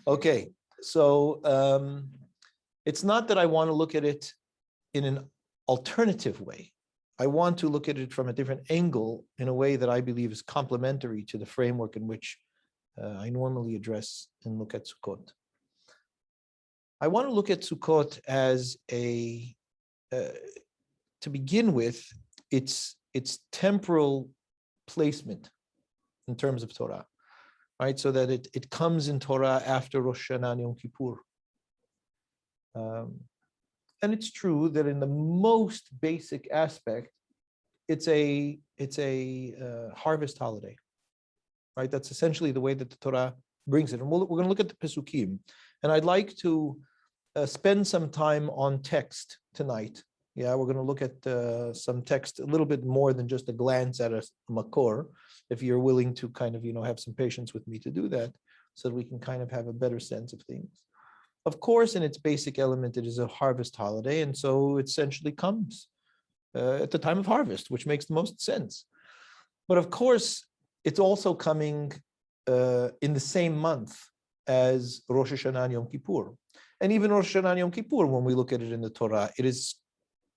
Okay, so it's not that I want to look at it in an alternative way. I want to look at it from a different angle in a way that I believe is complementary to the framework in which I normally address and look at Sukkot. I want to look at Sukkot as to begin with, its temporal placement in terms of Torah, right? So that it comes in Torah after Rosh Hashanah and Yom Kippur. And it's true that in the most basic aspect, it's a harvest holiday, right? That's essentially the way that the Torah brings it. And we're going to look at the Pesukim. And I'd like to spend some time on text tonight. Yeah, we're going to look at some text, a little bit more than just a glance at a makor, if you're willing to kind of, have some patience with me to do that, so that we can kind of have a better sense of things. Of course, in its basic element, it is a harvest holiday, and so it essentially comes at the time of harvest, which makes the most sense. But of course, it's also coming in the same month as Rosh Hashanah and Yom Kippur. And even Rosh Hashanah and Yom Kippur, when we look at it in the Torah, it is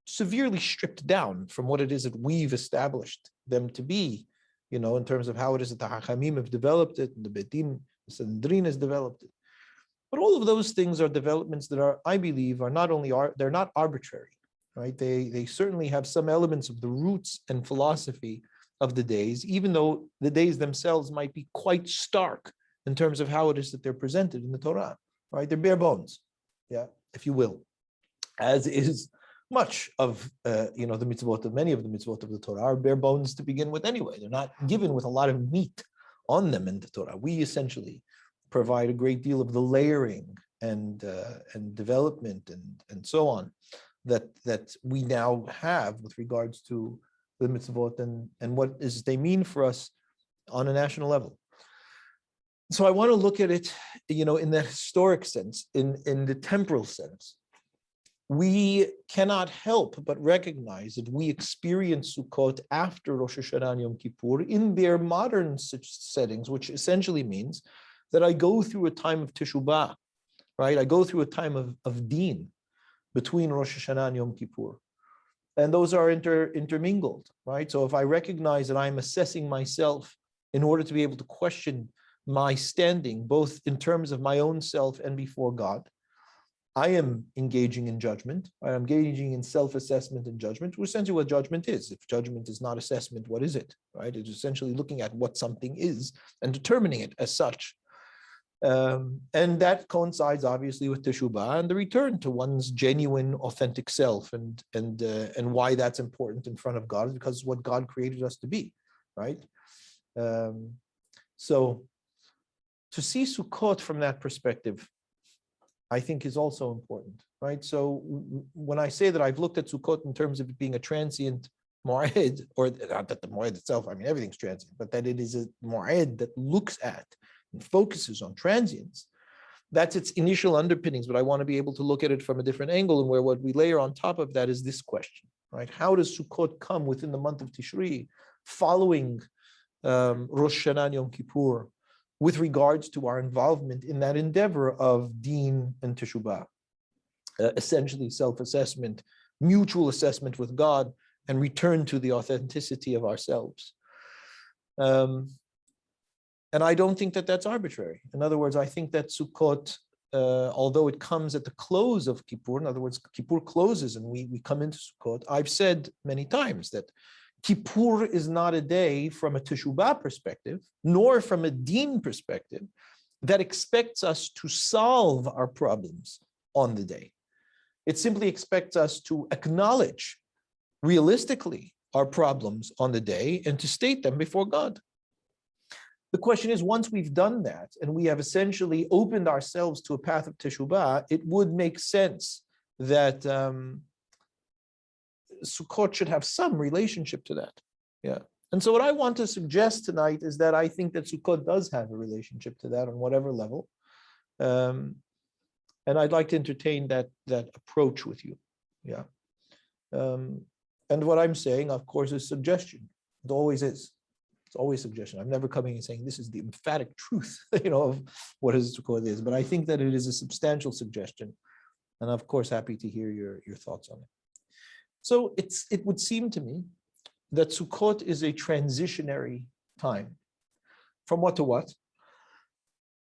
severely stripped down from what it is that we've established them to be, in terms of how it is that the Hachamim have developed it, and the Betim, the Sanhedrin has developed it. But all of those things are developments that are, I believe, they're not arbitrary, right? They certainly have some elements of the roots and philosophy of the days, even though the days themselves might be quite stark in terms of how it is that they're presented in the Torah, right? They're bare bones, yeah, if you will, as is much of the mitzvot, many of the mitzvot of the Torah are bare bones to begin with anyway. They're not given with a lot of meat on them in the Torah. We essentially provide a great deal of the layering and development and so on that we now have with regards to the mitzvot and what is they mean for us on a national level. So I want to look at it, in the historic sense, in the temporal sense. We cannot help but recognize that we experience Sukkot after Rosh Hashanah and Yom Kippur in their modern settings, which essentially means that I go through a time of Teshuvah, right? I go through a time of Din between Rosh Hashanah and Yom Kippur. And those are intermingled, right? So if I recognize that I'm assessing myself in order to be able to question my standing, both in terms of my own self and before God, I am engaging in judgment. I'm engaging in self-assessment and judgment, which is essentially what judgment is. If judgment is not assessment, what is it, right? It's essentially looking at what something is and determining it as such. And that coincides obviously with Teshuvah and the return to one's genuine, authentic self, and why that's important in front of God is because it's what God created us to be, right? So to see Sukkot from that perspective, I think is also important, right? So when I say that I've looked at Sukkot in terms of it being a transient moed, or not that the moed itself, I mean, everything's transient, but that it is a moed that looks at and focuses on transience, that's its initial underpinnings, but I want to be able to look at it from a different angle, and where what we layer on top of that is this question, right? How does Sukkot come within the month of Tishri, following Rosh Hashanah and Yom Kippur, with regards to our involvement in that endeavor of Din and Teshuvah, essentially self-assessment, mutual assessment with God, and return to the authenticity of ourselves. And I don't think that that's arbitrary. In other words, I think that Sukkot, although it comes at the close of Kippur, in other words, Kippur closes and we come into Sukkot, I've said many times that Kippur is not a day from a Teshuvah perspective, nor from a Din perspective, that expects us to solve our problems on the day. It simply expects us to acknowledge realistically our problems on the day and to state them before God. The question is, once we've done that and we have essentially opened ourselves to a path of Teshuvah, it would make sense that Sukkot should have some relationship to that. Yeah. And so what I want to suggest tonight is that I think that Sukkot does have a relationship to that on whatever level. And I'd like to entertain that approach with you. Yeah. And what I'm saying, of course, is suggestion. It always is. It's always a suggestion. I'm never coming and saying this is the emphatic truth, of what Sukkot is. But I think that it is a substantial suggestion. And of course, happy to hear your thoughts on it. So it would seem to me that Sukkot is a transitionary time. From what to what?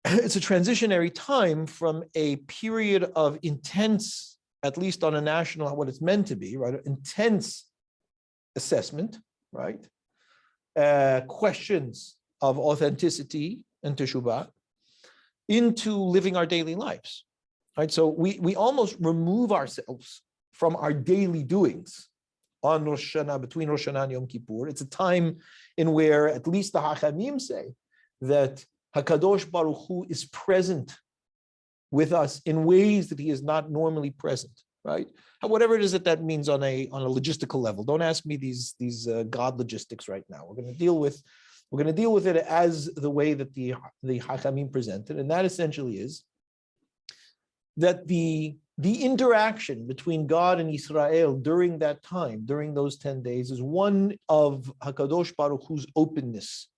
It's a transitionary time from a period of intense, at least on a national, what it's meant to be, right? Intense assessment, right? Questions of authenticity and teshuvah into living our daily lives, right? So we almost remove ourselves from our daily doings on Rosh Hashanah, between Rosh Hashanah and Yom Kippur. It's a time in where at least the Hachamim say that HaKadosh Baruch Hu is present with us in ways that he is not normally present, right? Whatever it is that means on a logistical level. Don't ask me these God logistics right now. We're going to deal with it as the way that the Hachamim presented, and that essentially is that the interaction between God and Israel during that time, during those 10 days, is one of HaKadosh Baruch Hu's openness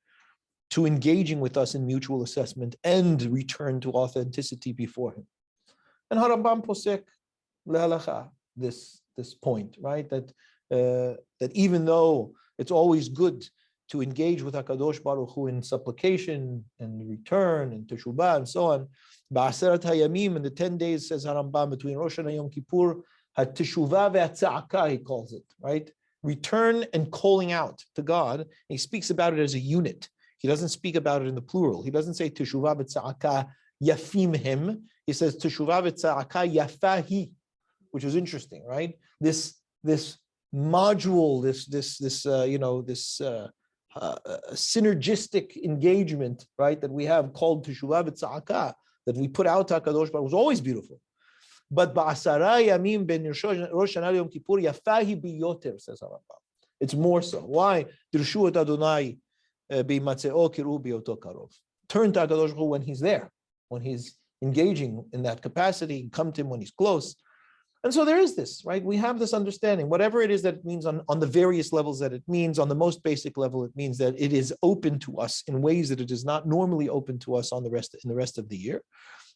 to engaging with us in mutual assessment and return to authenticity before him. And Harambam posek lehalacha this point, right? That even though it's always good to engage with HaKadosh Baruch Hu in supplication and return and teshubah and so on, Ba'aseret hayamim, in the 10 days, says Harambam, between Rosh Hashanah and Yom Kippur, ha-teshuvah ve'atza'aka, he calls it, right? Return and calling out to God. And he speaks about it as a unit. He doesn't speak about it in the plural. He doesn't say teshuvah ve'tza'aka yafim him. He says teshuvah ve'tza'aka yafahi, which is interesting, right? This module, this synergistic engagement, right, that we have called teshuvah ve'tza'aka, that we put out HaKadosh Baruch Hu, was always beautiful. But ba'asara yamim ben Rosh Hashanah Yom Kippur yafahi biyoter, says Harambam. It's more so. Why? Dirshu et Adonai b'matzeo kiru biyoto karov. Turn to HaKadosh Baruch Hu when he's there, when he's engaging in that capacity. Come to him when he's close. And so there is this, right? We have this understanding, whatever it is that it means on the various levels that it means, on the most basic level, it means that it is open to us in ways that it is not normally open to us in the rest of the year.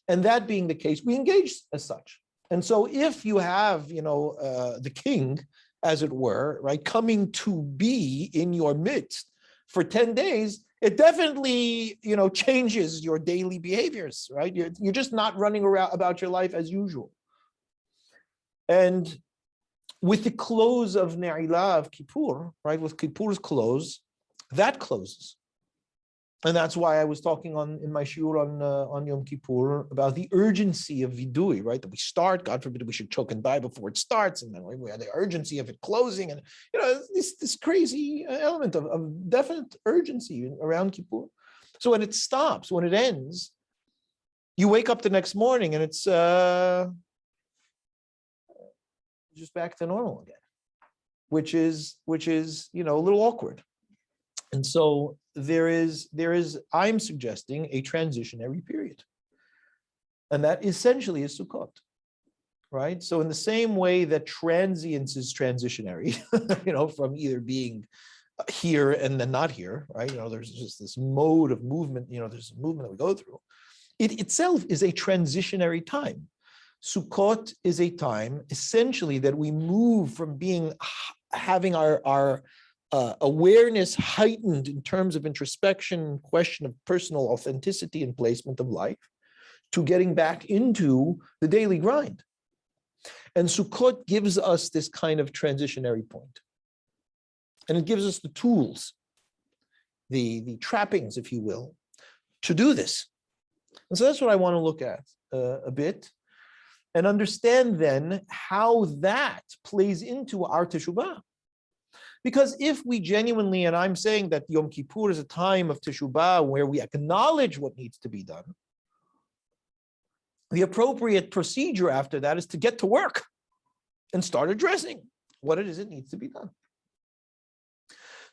And that being the case, we engage as such. And so if you have, the king, as it were, right, coming to be in your midst for 10 days, it definitely, changes your daily behaviors, right? You're just not running around about your life as usual. And with the close of Ne'ilah of Kippur, right, with Kippur's close, that closes. And that's why I was talking in my shiur on Yom Kippur about the urgency of vidui, right, that we start, God forbid we should choke and die before it starts, and then we have the urgency of it closing, and this crazy element of definite urgency around Kippur. So when it stops, when it ends, you wake up the next morning and it's just back to normal again, which is a little awkward. And so there is I'm suggesting a transitionary period, and that essentially is Sukkot, right? So in the same way that transience is transitionary, from either being here and then not here, right? There's just this mode of movement. There's a movement that we go through. It itself is a transitionary time. Sukkot is a time essentially that we move from having our awareness heightened in terms of introspection, question of personal authenticity and placement of life, to getting back into the daily grind. And Sukkot gives us this kind of transitionary point. And it gives us the tools, the trappings, if you will, to do this. And so that's what I want to look at a bit, and understand then how that plays into our teshubah. Because if we genuinely, and I'm saying that Yom Kippur is a time of teshubah where we acknowledge what needs to be done, the appropriate procedure after that is to get to work and start addressing what it is that needs to be done.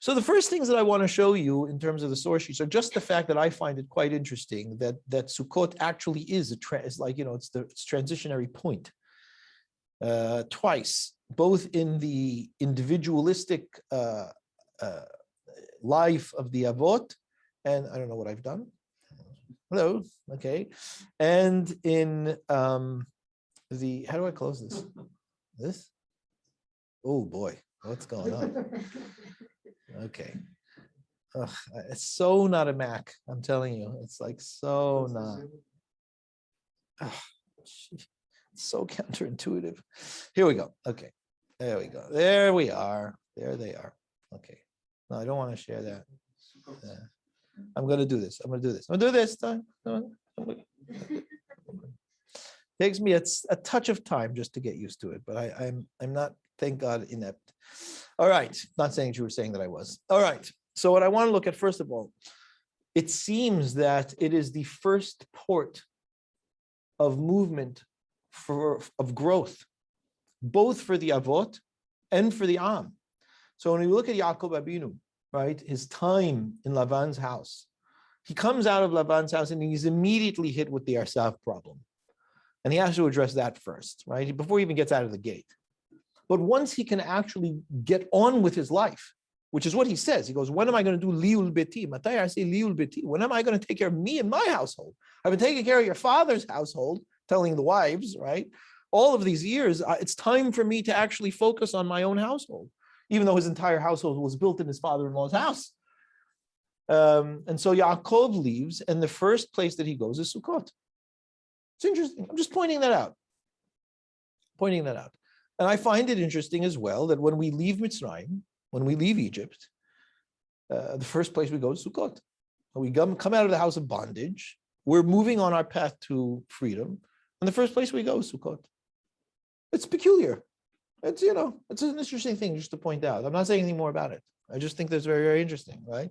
So the first things that I want to show you in terms of the source sheets are just the fact that I find it quite interesting that Sukkot actually is it's transitionary point twice, both in the individualistic life of the Avot, and I don't know what I've done. Hello, okay, and in the, how do I close this? This? Oh boy, what's going on? Okay. Ugh, it's so not a Mac, I'm telling you. It's like so not. It's so counterintuitive. Here we go. Okay. There we go. There we are. There they are. Okay. No, I don't want to share that. I'm going to do this. I'm going to do this. I'm going to do this. Takes me a touch of time just to get used to it, but I'm not, thank God, inept. All right. Not saying you were saying that I was. All right. So what I want to look at, first of all, it seems that it is the first port of movement of growth, both for the Avot and for the Am. So when we look at Yaakov Abinu, right, his time in Lavan's house, he comes out of Lavan's house and he's immediately hit with the Arsav problem. And he has to address that first, right, before he even gets out of the gate. But once he can actually get on with his life, which is what he says, he goes, when am I going to do liul beti? Matai I say liul beti. When am I going to take care of me and my household? I've been taking care of your father's household, telling the wives, right? All of these years, it's time for me to actually focus on my own household, even though his entire household was built in his father-in-law's house. And so Yaakov leaves, and the first place that he goes is Sukkot. It's interesting. I'm just pointing that out. And I find it interesting as well that when we leave Mitzrayim, when we leave Egypt, the first place we go is Sukkot. We come out of the house of bondage. We're moving on our path to freedom. And the first place we go is Sukkot. It's peculiar. It's, it's an interesting thing just to point out. I'm not saying anything more about it. I just think that's very, very interesting, right?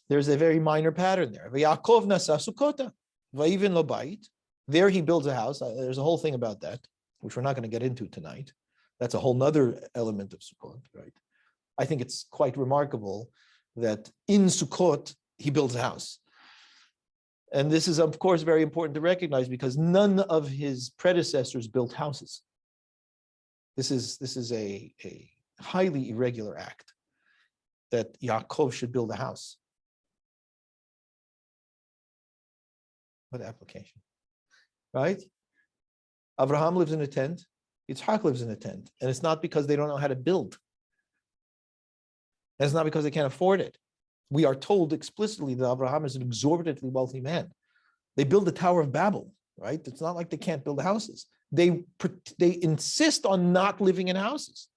There's a very minor pattern there. Yaakov nasa Sukkota, va'ivin lo bait. There he builds a house. There's a whole thing about that, which we're not going to get into tonight. That's a whole nother element of Sukkot, right? I think it's quite remarkable that in Sukkot, he builds a house. And this is, of course, very important to recognize because none of his predecessors built houses. This is a highly irregular act that Yaakov should build a house. What application, right? Abraham lives in a tent. Yitzhak lives in a tent. And it's not because they don't know how to build. And it's not because they can't afford it. We are told explicitly that Abraham is an exorbitantly wealthy man. They build the Tower of Babel, right? It's not like they can't build houses. They insist on not living in houses.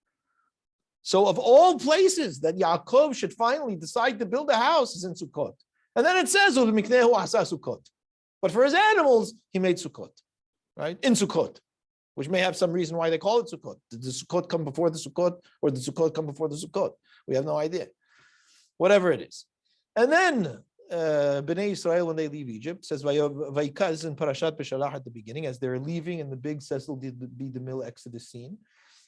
So of all places that Yaakov should finally decide to build a house is in Sukkot. And then it says, Sukkot. But for his animals, he made Sukkot, right? In Sukkot, which may have some reason why they call it Sukkot. Did the Sukkot come before the Sukkot or did the Sukkot come before the Sukkot? We have no idea. Whatever it is. And then Bnei Israel, when they leave Egypt, says Vaikaz in Parashat Beshalach at the beginning, as they're leaving in the big Cecil B. DeMille Exodus scene.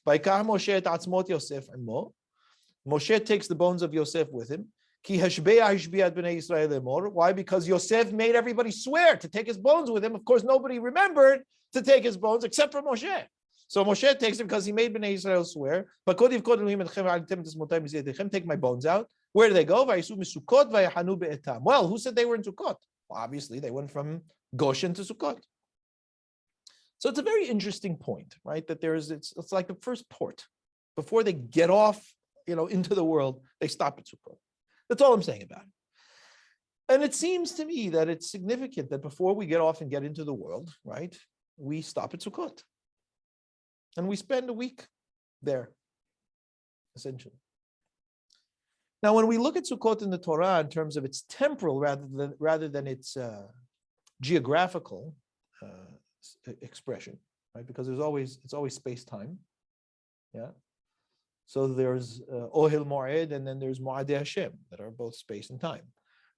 Vaikach Moshe et atzmot Yosef imo. Moshe takes the bones of Yosef with him. Ki hashbeya hashbiyat Bnei Israel emor. Why? Because Yosef made everybody swear to take his bones with him. Of course, nobody remembered to take his bones except for Moshe. So Moshe takes it because he made Bnei Israel swear. Take my bones out. Where do they go? Well, who said they were in Sukkot? Well, obviously, they went from Goshen to Sukkot. So it's a very interesting point, right? That it's like the first port. Before they get off, into the world, they stop at Sukkot. That's all I'm saying about it. And it seems to me that it's significant that before we get off and get into the world, right, we stop at Sukkot. And we spend a week there, essentially. Now, when we look at Sukkot in the Torah in terms of its temporal rather than its geographical expression, right? Because it's always space-time, yeah. So there's Ohel Moed and then there's Moadei Hashem that are both space and time,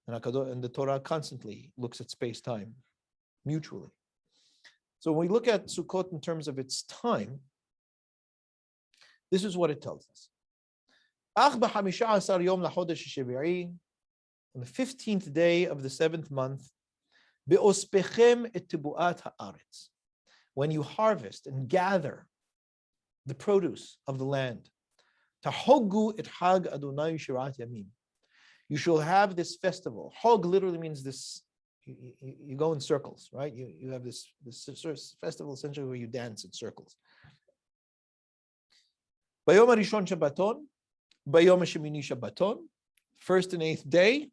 and the Torah constantly looks at space-time mutually. So when we look at Sukkot in terms of its time, this is what it tells us. On the 15th day of the 7th month, when you harvest and gather the produce of the land, You shall have this festival. Hog literally means this. You go in circles, right? You have this festival essentially where you dance in circles. Bayom Rishon Shabbaton, Bayom Shemini Shabbaton. First and eighth day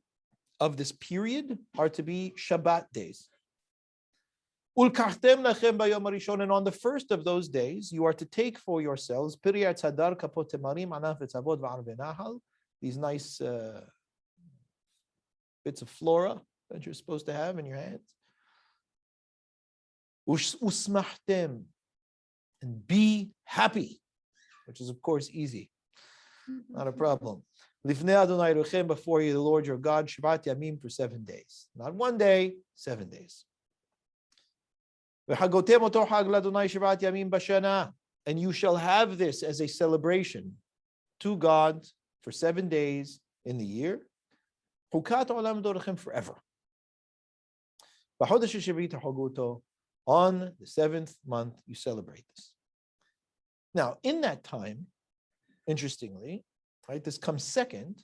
of this period are to be Shabbat days. Ulkachtem lachem bayom harishon, and on the first of those days, you are to take for yourselves piriyat sadar kapot temarim anaf etzavot v'arve nahal, these nice bits of flora that you're supposed to have in your hands. Usmachtem, and be happy, which is of course easy, not a problem. Lifnei Adonai Elohechem, before you, the Lord your God, Shabbat Yamim, for 7 days. Not 1 day, 7 days. And you shall have this as a celebration to God for 7 days in the year. Forever. On the 7th month, you celebrate this. Now, in that time, interestingly, right, this comes second.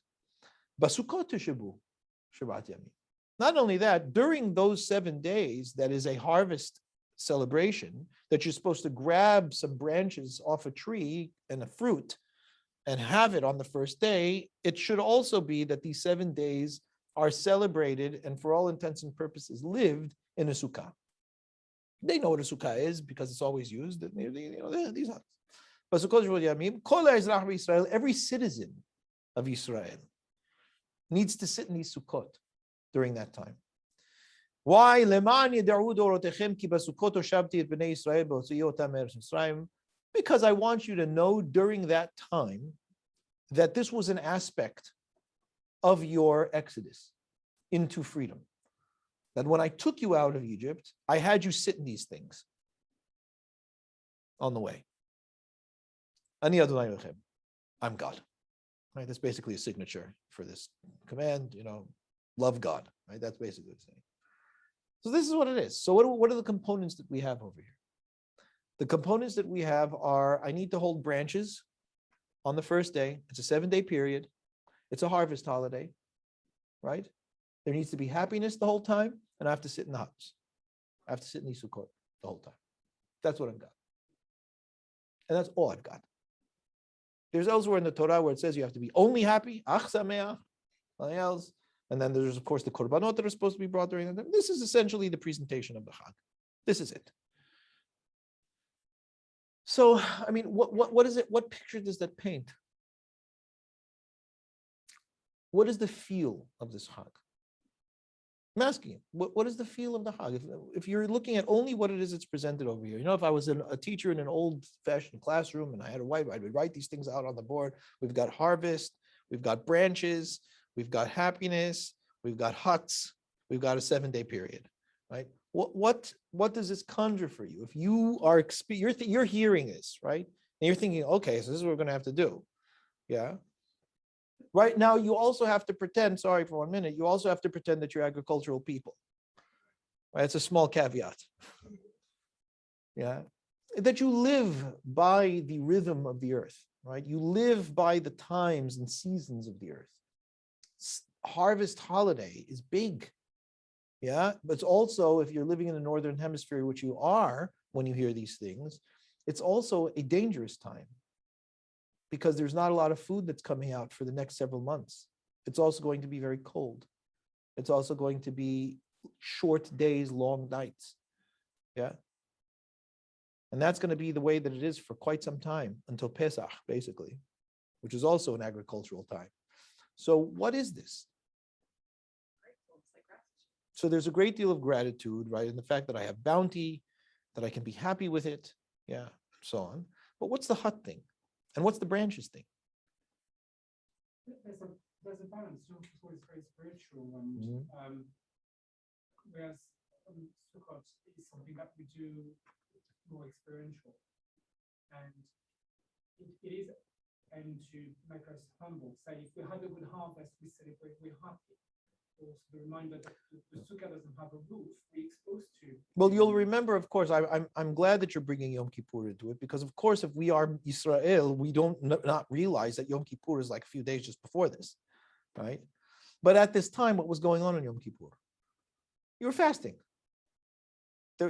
Sukkot Shabbat Yamim. Not only that, during those 7 days, that is a harvest celebration, that you're supposed to grab some branches off a tree and a fruit and have it on the first day. It should also be that these 7 days are celebrated and, for all intents and purposes, lived in a sukkah. They know what a sukkah is because it's always used. These are. Every citizen of Israel needs to sit in these sukkot during that time. Why? Because I want you to know during that time that this was an aspect of your exodus into freedom. That when I took you out of Egypt, I had you sit in these things on the way. Ani Adonai Elohechem, I'm God. Right? That's basically a signature for this command. Love God. Right? That's basically the saying. So this is what it is. So what are the components that we have over here? The components that we have are: I need to hold branches on the first day. It's a 7-day period. It's a harvest holiday, right? There needs to be happiness the whole time, and I have to sit in the huts. I have to sit in the sukkot the whole time. That's what I've got. And that's all I've got. There's elsewhere in the Torah where it says you have to be only happy, ach sameach, nothing else. And then there's, of course, the korbanot that are supposed to be brought during the time. This is essentially the presentation of the Chag. This is it. So, I mean, what is it? What picture does that paint? What is the feel of this Chag? I'm asking you, what is the feel of the Chag? If you're looking at only what it is that's presented over here, if I was a teacher in an old-fashioned classroom and I had a whiteboard, I would write these things out on the board. We've got harvest, we've got branches, we've got happiness, we've got huts, we've got a 7-day period, right? What does this conjure for you? If you are you're hearing this, right, and you're thinking, okay, so this is what we're going to have to do, yeah. Right now, you also have to pretend. Sorry for 1 minute. You also have to pretend that you're agricultural people. Right? It's a small caveat. Yeah, that you live by the rhythm of the earth. Right? You live by the times and seasons of the earth. Harvest holiday is big. Yeah, but it's also, if you're living in the northern hemisphere, which you are when you hear these things, it's also a dangerous time, because there's not a lot of food that's coming out for the next several months. It's also going to be very cold. It's also going to be short days, long nights. Yeah. And that's going to be the way that it is for quite some time, until Pesach, basically, which is also an agricultural time. So what is this? So there's a great deal of gratitude, right, in the fact that I have bounty, that I can be happy with it, yeah, and so on. But what's the hut thing? And what's the branches thing? There's a balance. Yom Kippur is very spiritual, and whereas Sukkot is something that we do more experiential, and it is aimed to make us humble. Say, if we had a good harvest, we celebrate, we're happy. Also the reminder that the sukkah doesn't have a roof, we're exposed to. Well, you'll remember, of course, I'm glad that you're bringing Yom Kippur into it, because, of course, if we are Israel, we don't not realize that Yom Kippur is like a few days just before this, right? But at this time, what was going on Yom Kippur? You were fasting.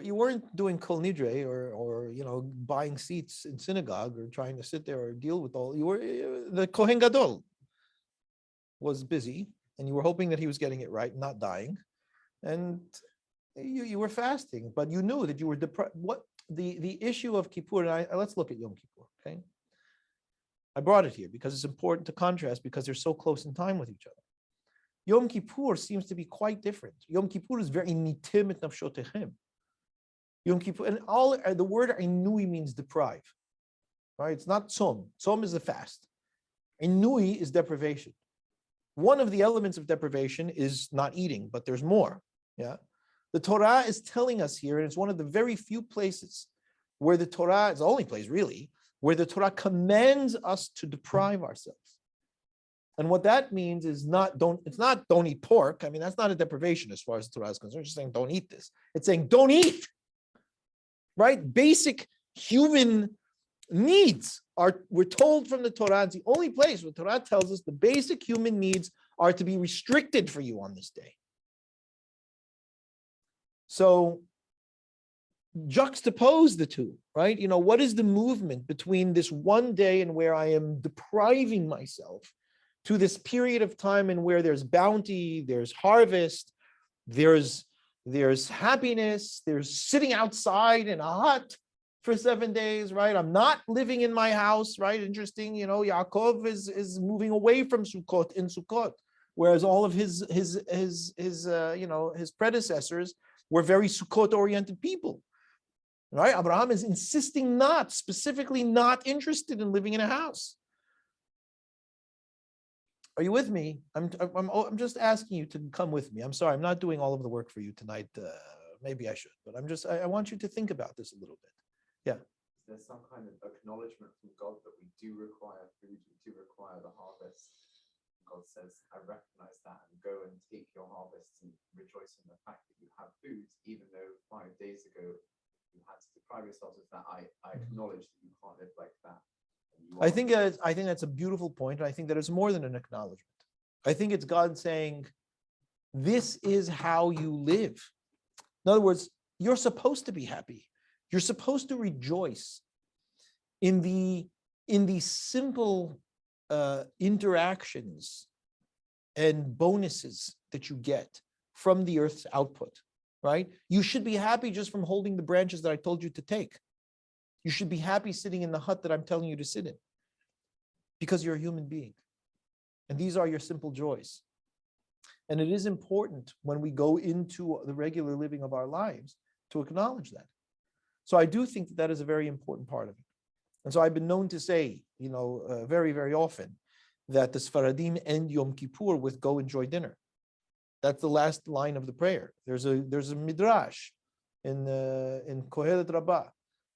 You weren't doing kol nidre or buying seats in synagogue or trying to sit there or deal with all. The Kohen Gadol was busy, and you were hoping that he was getting it right, not dying, and you were fasting. But you knew that you were deprived. What the issue of Kippur? And let's look at Yom Kippur. Okay, I brought it here because it's important to contrast because they're so close in time with each other. Yom Kippur seems to be quite different. Yom Kippur is very nitim et nafshotechem. Yom Kippur, and the word inui means deprive, right? It's not tzom. Tzom is the fast. Inui is deprivation. One of the elements of deprivation is not eating, but there's more. Yeah, the Torah is telling us here, and it's one of the very few places where the Torah is the only place really where the Torah commands us to deprive ourselves. And what that means is don't eat pork. I mean, that's not a deprivation as far as the Torah is concerned. It's just saying don't eat this. It's saying don't eat. Right? Basic human needs we're told from the Torah. It's the only place where the Torah tells us the basic human needs are to be restricted for you on this day. So juxtapose the two, right? What is the movement between this one day and where I am depriving myself to this period of time and where there's bounty, there's harvest, there's happiness, there's sitting outside in a hut for 7 days, right? I'm not living in my house, right? Interesting, Yaakov is moving away from Sukkot in Sukkot, whereas all of his predecessors were very Sukkot-oriented people, right? Abraham is insisting specifically not interested in living in a house. Are you with me? I'm just asking you to come with me. I'm sorry, I'm not doing all of the work for you tonight. Maybe I should, but I want you to think about this a little bit. Yeah. There's some kind of acknowledgement from God that we do require food, we do require the harvest. God says, I recognize that, and go and take your harvest and rejoice in the fact that you have food, even though 5 days ago you had to deprive yourselves of that. I acknowledge that you can't live like that. I think that's a beautiful point. I think that it's more than an acknowledgement. I think it's God saying, this is how you live. In other words, you're supposed to be happy. You're supposed to rejoice in the simple interactions and bonuses that you get from the earth's output, right? You should be happy just from holding the branches that I told you to take. You should be happy sitting in the hut that I'm telling you to sit in because you're a human being. And these are your simple joys. And it is important when we go into the regular living of our lives to acknowledge that. So I do think that is a very important part of it. And so I've been known to say, very, very often that the Sfaradim end Yom Kippur with go enjoy dinner. That's the last line of the prayer. There's a Midrash in Kohelet Rabbah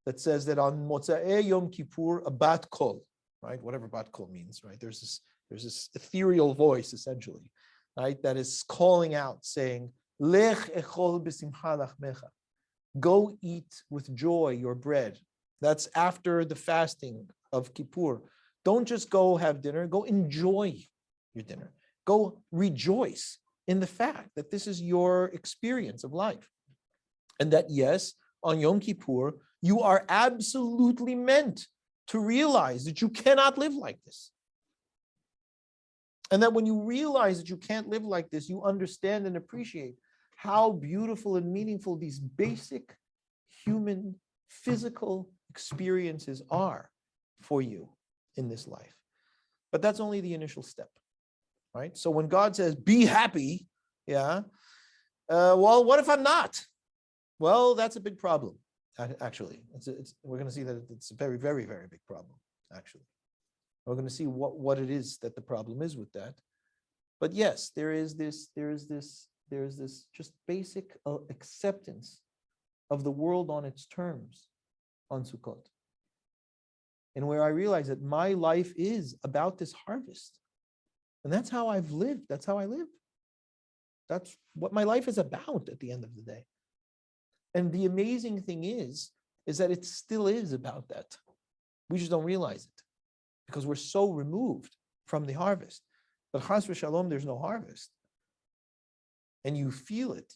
that says that on Motza'ei Yom Kippur, a bat kol, right? Whatever bat kol means, right? There's this ethereal voice, essentially, right? That is calling out, saying, Lech echol b'simcha lachmecha. Go eat with joy your bread. That's after the fasting of Kippur. Don't just go have dinner, go enjoy your dinner. Go rejoice in the fact that this is your experience of life. And that, yes, on Yom Kippur, you are absolutely meant to realize that you cannot live like this. And that when you realize that you can't live like this, you understand and appreciate how beautiful and meaningful these basic human physical experiences are for you in this life. But that's only the initial step, right? So when God says, be happy, well, what if I'm not? Well, that's a big problem, actually. We're going to see that it's a very, very, very big problem, actually. We're going to see what it is that the problem is with that. But yes, there is this just basic acceptance of the world on its terms on Sukkot. And where I realize that my life is about this harvest. And that's how I've lived. That's how I live. That's what my life is about at the end of the day. And the amazing thing is that it still is about that. We just don't realize it because we're so removed from the harvest. But chas v'shalom, there's no harvest. and you feel it.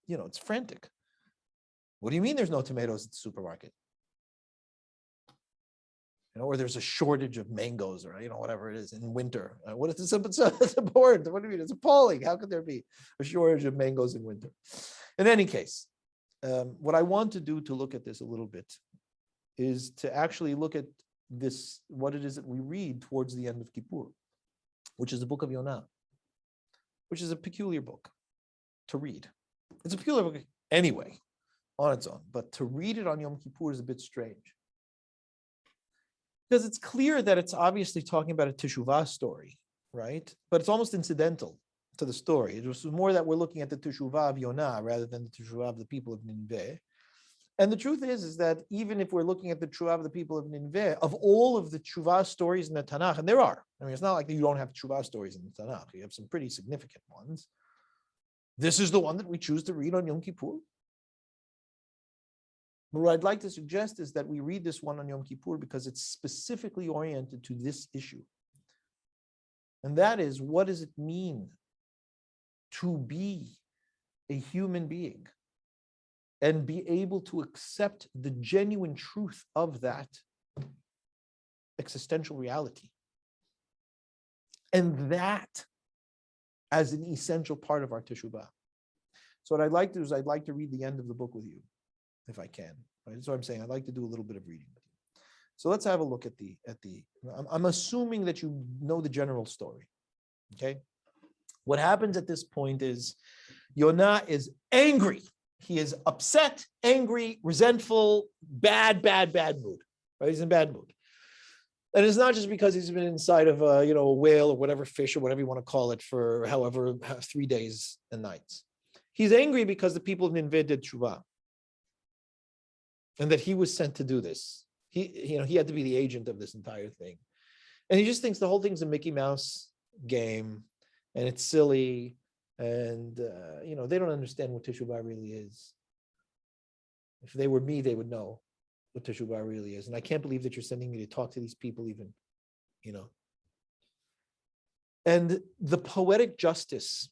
It's frantic. What do you mean there's no tomatoes at the supermarket? Or there's a shortage of mangoes, or whatever it is in winter. What is this? It's abhorrent. What do you mean? It's appalling. How could there be a shortage of mangoes in winter? In any case, what I want to do to look at this a little bit is to actually look at this, what it is that we read towards the end of Kippur, which is the book of Yonah, which is a peculiar book to read. It's a peculiar book anyway, on its own, but to read it on Yom Kippur is a bit strange. Because it's clear that it's obviously talking about a Teshuvah story, right? But it's almost incidental to the story. It was more that we're looking at the Teshuvah of Yonah rather than the Teshuvah of the people of Nineveh. And the truth is that even if we're looking at the Teshuvah of the people of Nineveh, of all of the Teshuvah stories in the Tanakh, and there are, it's not like you don't have Teshuvah stories in the Tanakh, you have some pretty significant ones. This is the one that we choose to read on Yom Kippur. But what I'd like to suggest is that we read this one on Yom Kippur because it's specifically oriented to this issue. And that is, what does it mean to be a human being and be able to accept the genuine truth of that existential reality? And that as an essential part of our teshuvah. So what I'd like to do is I'd like to read the end of the book with you, if I can. Right? That's what I'm saying. I'd like to do a little bit of reading with you. So let's have a look at I'm assuming that you know the general story. Okay. What happens at this point is Yonah is angry. He is upset, angry, resentful, bad mood. Right? He's in bad mood. And it's not just because he's been inside of a whale or whatever fish or whatever you want to call it for 3 days and nights. He's angry because the people of Nineveh did tshuva, and that he was sent to do this. He had to be the agent of this entire thing. And he just thinks the whole thing's a Mickey Mouse game, and it's silly, and they don't understand what teshuvah really is. If they were me, they would know what teshuvah really is. And I can't believe that you're sending me to talk to these people even, And the poetic justice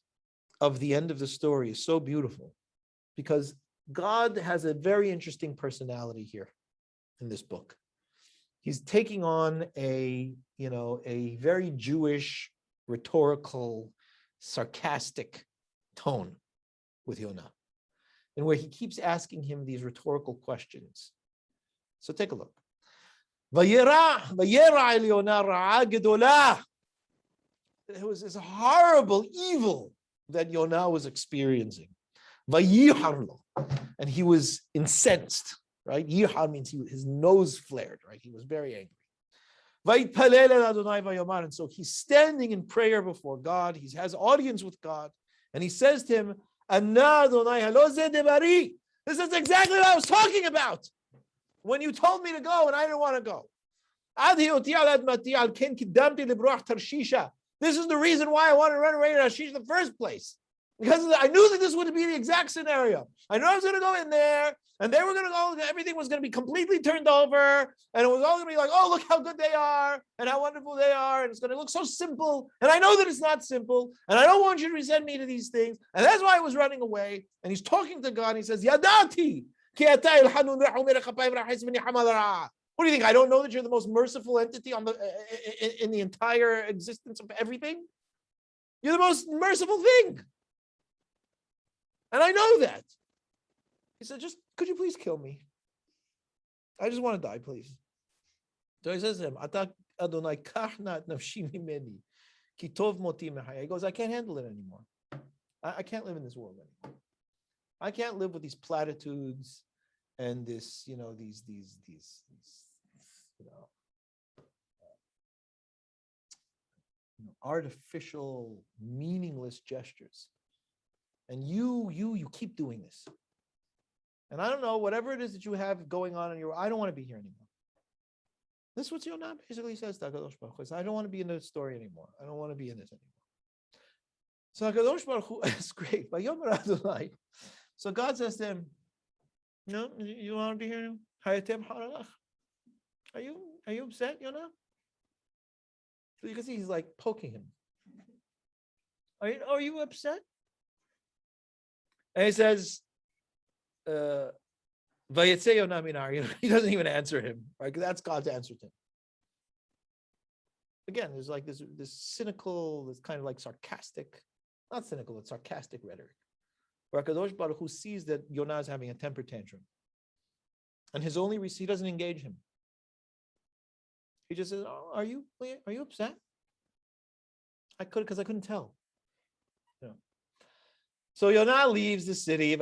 of the end of the story is so beautiful because God has a very interesting personality here in this book. He's taking on a very Jewish, rhetorical, sarcastic tone with Yonah, and where he keeps asking him these rhetorical questions. So take a look. Vayera el Yonah ra'a gedolah. It was this horrible evil that Yonah was experiencing. Vayihar lo. And he was incensed, right? Yihar means his nose flared, right? He was very angry. Vayitpalel el Adonai vayomar. And so he's standing in prayer before God. He has audience with God. And he says to him, Anna Adonai halo zeh debari. This is exactly what I was talking about when you told me to go and I didn't want to go. This is the reason why I wanted to run away to Tarshish in the first place. Because I knew that this would be the exact scenario. I knew I was going to go in there, and they were going to go, everything was going to be completely turned over, and it was all going to be like, oh, look how good they are, and how wonderful they are, and it's going to look so simple, and I know that it's not simple, and I don't want you to send me to these things, and that's why I was running away. And he's talking to God, and he says, Yadati, ki ata ilhanun ra'u merachapayim ra'chis mini hamal ra'a. What do you think? I don't know that you're the most merciful entity in the entire existence of everything? You're the most merciful thing. And I know that. He said, could you please kill me? I just want to die, please. So he says to him, Adonai kachna nafshi mimeni, ki tov moti mehaya. He goes, I can't handle it anymore. I can't live in this world anymore. I can't live with these platitudes and this, these artificial, meaningless gestures. And you keep doing this. And I don't know, whatever it is that you have going on in I don't want to be here anymore. This is what Yonah basically says to HaKadosh Baruch Hu. I don't want to be in this story anymore. I don't want to be in this anymore. So HaKadosh Baruch Hu is great. So God says to him, no, you want to be here? Are you upset, Yonah? So you can see he's like poking him. Are you upset? And he says, "Vayetze Yonah min ha'ar." He doesn't even answer him, right? Because that's God's answer to him. Again, there's like this cynical, this kind of like sarcastic, not cynical, it's sarcastic rhetoric. Where HaKadosh Baruch Hu sees that Yonah is having a temper tantrum. And his only he doesn't engage him. He just says, "Oh, are you upset?" Because I couldn't tell. You know. So Yonah leaves the city.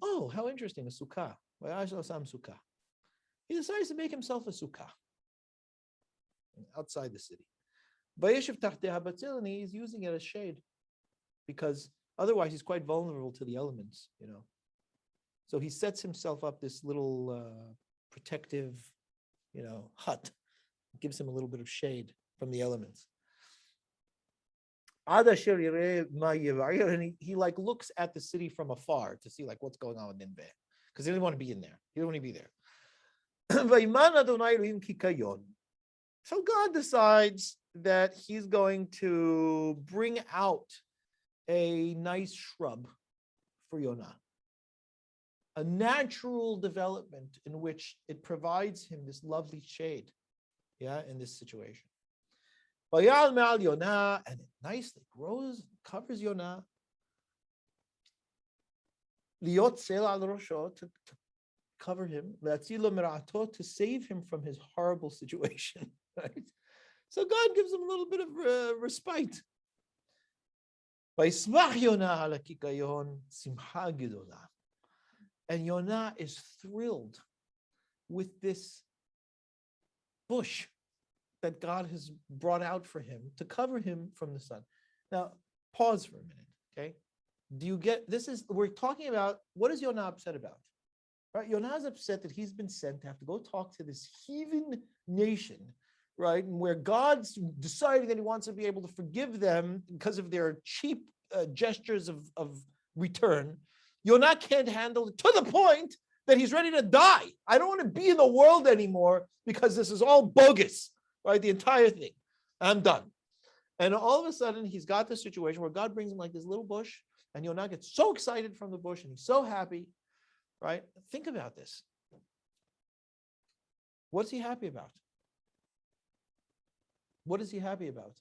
Oh, how interesting, a sukkah. He decides to make himself a sukkah outside the city. But he's using it as shade because otherwise he's quite vulnerable to the elements, you know. So he sets himself up this little protective, you know, hut. Gives him a little bit of shade from the elements. And he like looks at the city from afar to see like what's going on with Nineveh, because he didn't want to be in there. He didn't want to be there. So God decides that he's going to bring out a nice shrub for Yonah, a natural development in which it provides him this lovely shade, in this situation. And it nicely grows, covers Yonah. To cover him, to save him from his horrible situation. Right? So God gives him a little bit of respite. And Yonah is thrilled with this bush that God has brought out for him to cover him from the sun. Now, pause for a minute, okay? Do you get, we're talking about, what is Yonah upset about? Right? Yonah is upset that he's been sent to have to go talk to this heathen nation, right? Where God's deciding that he wants to be able to forgive them because of their cheap gestures of return. Yonah can't handle it to the point that he's ready to die. I don't want to be in the world anymore because this is all bogus, right? The entire thing. I'm done. And all of a sudden, he's got this situation where God brings him like this little bush, and Yonah gets so excited from the bush, and he's so happy, right? Think about this. What's he happy about? What is he happy about?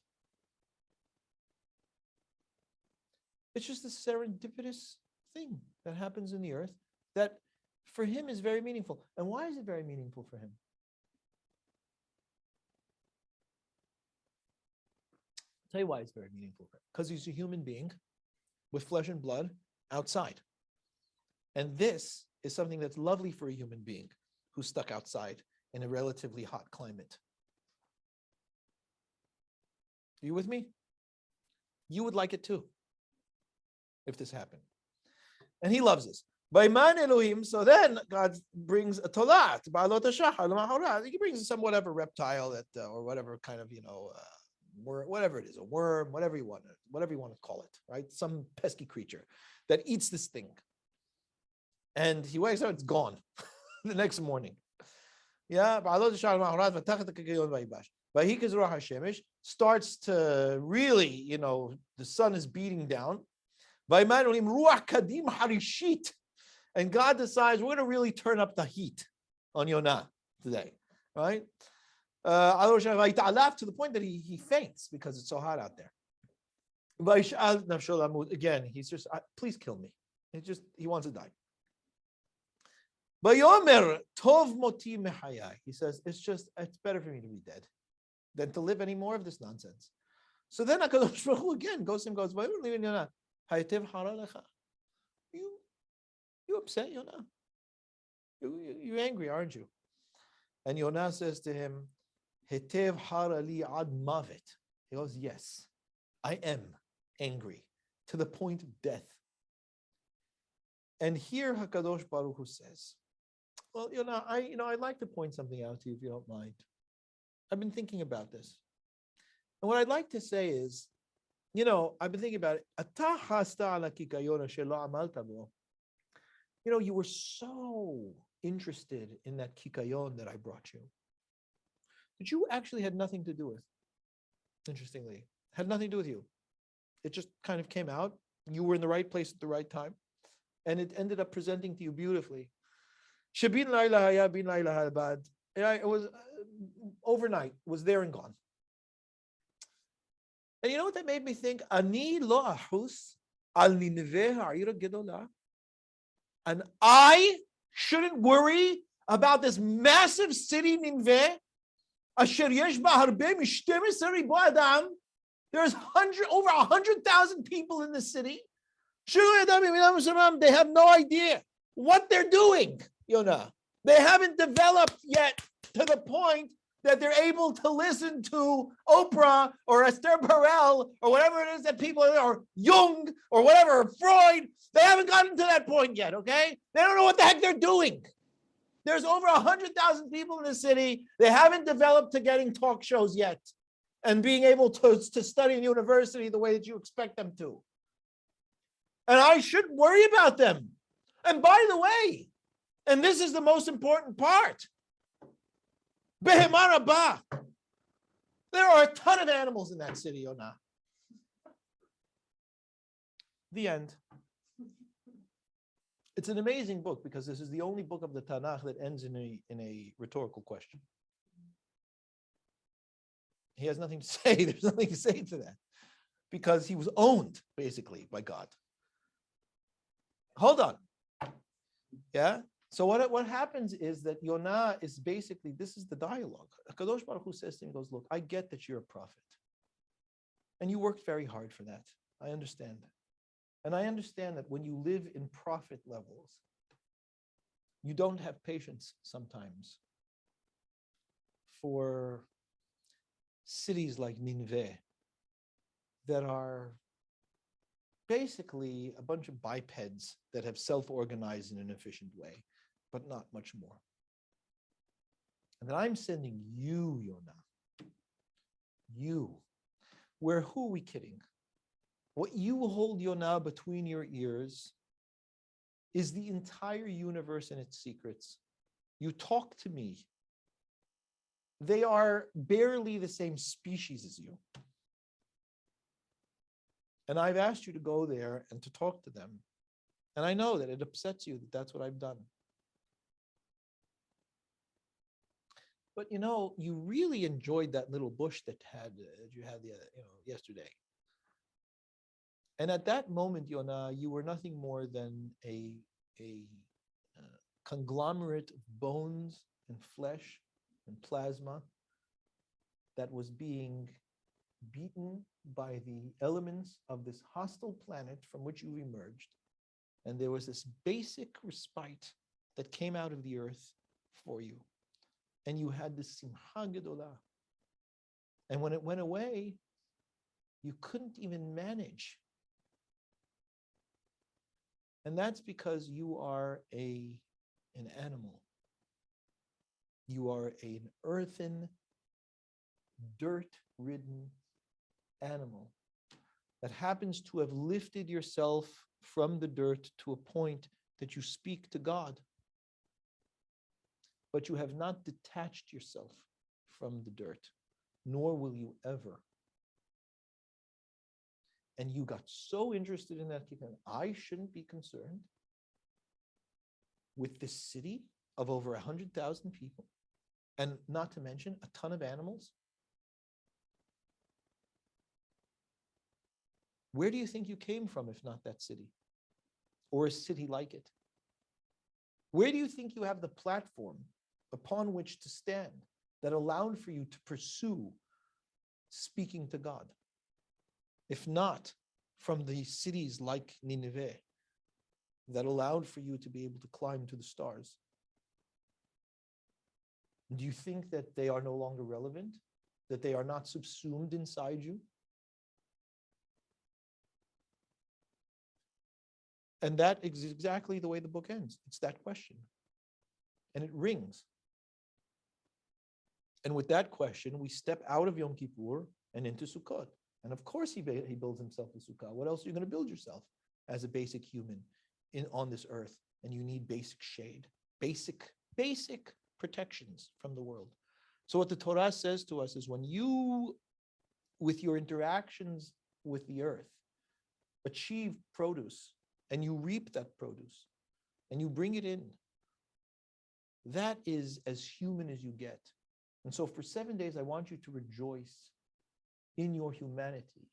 It's just a serendipitous thing that happens in the earth that for him is very meaningful. And why is it very meaningful for him? I'll tell you why it's very meaningful for him. Because he's a human being with flesh and blood outside. And this is something that's lovely for a human being who's stuck outside in a relatively hot climate. Are you with me? You would like it too, if this happened. And he loves this. Baiman Elohim, so then God brings a tolat, he brings some whatever reptile that, or whatever kind of, whatever it is, a worm, whatever you want to call it, right? Some pesky creature that eats this thing. And he wakes up, it's gone the next morning. Starts to really, the sun is beating down. And God decides we're going to really turn up the heat on Yonah today, right? To the point that he faints because it's so hot out there. Again, he's just, please kill me. He wants to die. He says, it's better for me to be dead than to live any more of this nonsense. So then HaKadosh Baruch Hu again goes to him, goes, you upset, Yonah? You're angry, aren't you? And Yonah says to him, Hetev harali ad mavet. He goes, yes, I am angry to the point of death. And here HaKadosh Baruch Hu says, well, Yonah, I'd like to point something out to you if you don't mind. I've been thinking about this. And what I'd like to say is, I've been thinking about it. You were so interested in that kikayon that I brought you, that you actually had nothing to do with. Interestingly, had nothing to do with you. It just kind of came out You were in the right place at the right time. And it ended up presenting to you beautifully. Shabin Laila Haya bin Laila Halbad. It was overnight, was there and gone. And you know what that made me think? Ani lo ahus al nineveh ha'ira gedola. And I shouldn't worry about this massive city Nineveh. Asher yesh ba harbe mishtem-esar ribu adam. There's over 100,000 people in the city. They have no idea what they're doing, Yonah. They haven't developed yet to the point that they're able to listen to Oprah or Esther Perel or whatever it is that people are, or Jung or whatever, or Freud. They haven't gotten to that point yet, okay? They don't know what the heck they're doing. There's over 100,000 people in the city. They haven't developed to getting talk shows yet and being able to study in university the way that you expect them to. And I shouldn't worry about them. And by the way, and this is the most important part, Behemah Rabbah. There are a ton of animals in that city, Yonah. The end. It's an amazing book because this is the only book of the Tanakh that ends in a rhetorical question. He has nothing to say. There's nothing to say to that because he was owned basically by God. Hold on. Yeah. So what happens is that Yonah is basically, this is the dialogue. Kadosh Baruch Hu says to him, he goes, look, I get that you're a prophet. And you worked very hard for that. I understand that. And I understand that when you live in prophet levels, you don't have patience sometimes for cities like Nineveh that are basically a bunch of bipeds that have self-organized in an efficient way, but not much more. And then I'm sending you, Yonah. You. Who are we kidding? What you hold, Yonah, between your ears is the entire universe and its secrets. You talk to me. They are barely the same species as you. And I've asked you to go there and to talk to them. And I know that it upsets you that that's what I've done. But you really enjoyed that little bush that you had yesterday. And at that moment, Yonah, you were nothing more than a conglomerate of bones and flesh and plasma that was being beaten by the elements of this hostile planet from which you emerged. And there was this basic respite that came out of the earth for you. And you had this simcha gedolah. And when it went away, you couldn't even manage. And that's because you are an animal. You are an earthen, dirt-ridden animal that happens to have lifted yourself from the dirt to a point that you speak to God. But you have not detached yourself from the dirt, nor will you ever. And you got so interested in that, I shouldn't be concerned with this city of over 100,000 people, and not to mention a ton of animals. Where do you think you came from if not that city? Or a city like it? Where do you think you have the platform upon which to stand that allowed for you to pursue speaking to God? If not from the cities like Nineveh that allowed for you to be able to climb to the stars? Do you think that they are no longer relevant? That they are not subsumed inside you? And that is exactly the way the book ends. It's that question. And it rings. And with that question, we step out of Yom Kippur and into Sukkot. And of course, he builds himself a sukkah. What else are you going to build yourself as a basic human on this earth? And you need basic shade, basic protections from the world. So what the Torah says to us is when you, with your interactions with the earth, achieve produce and you reap that produce and you bring it in. That is as human as you get. And so for 7 days, I want you to rejoice in your humanity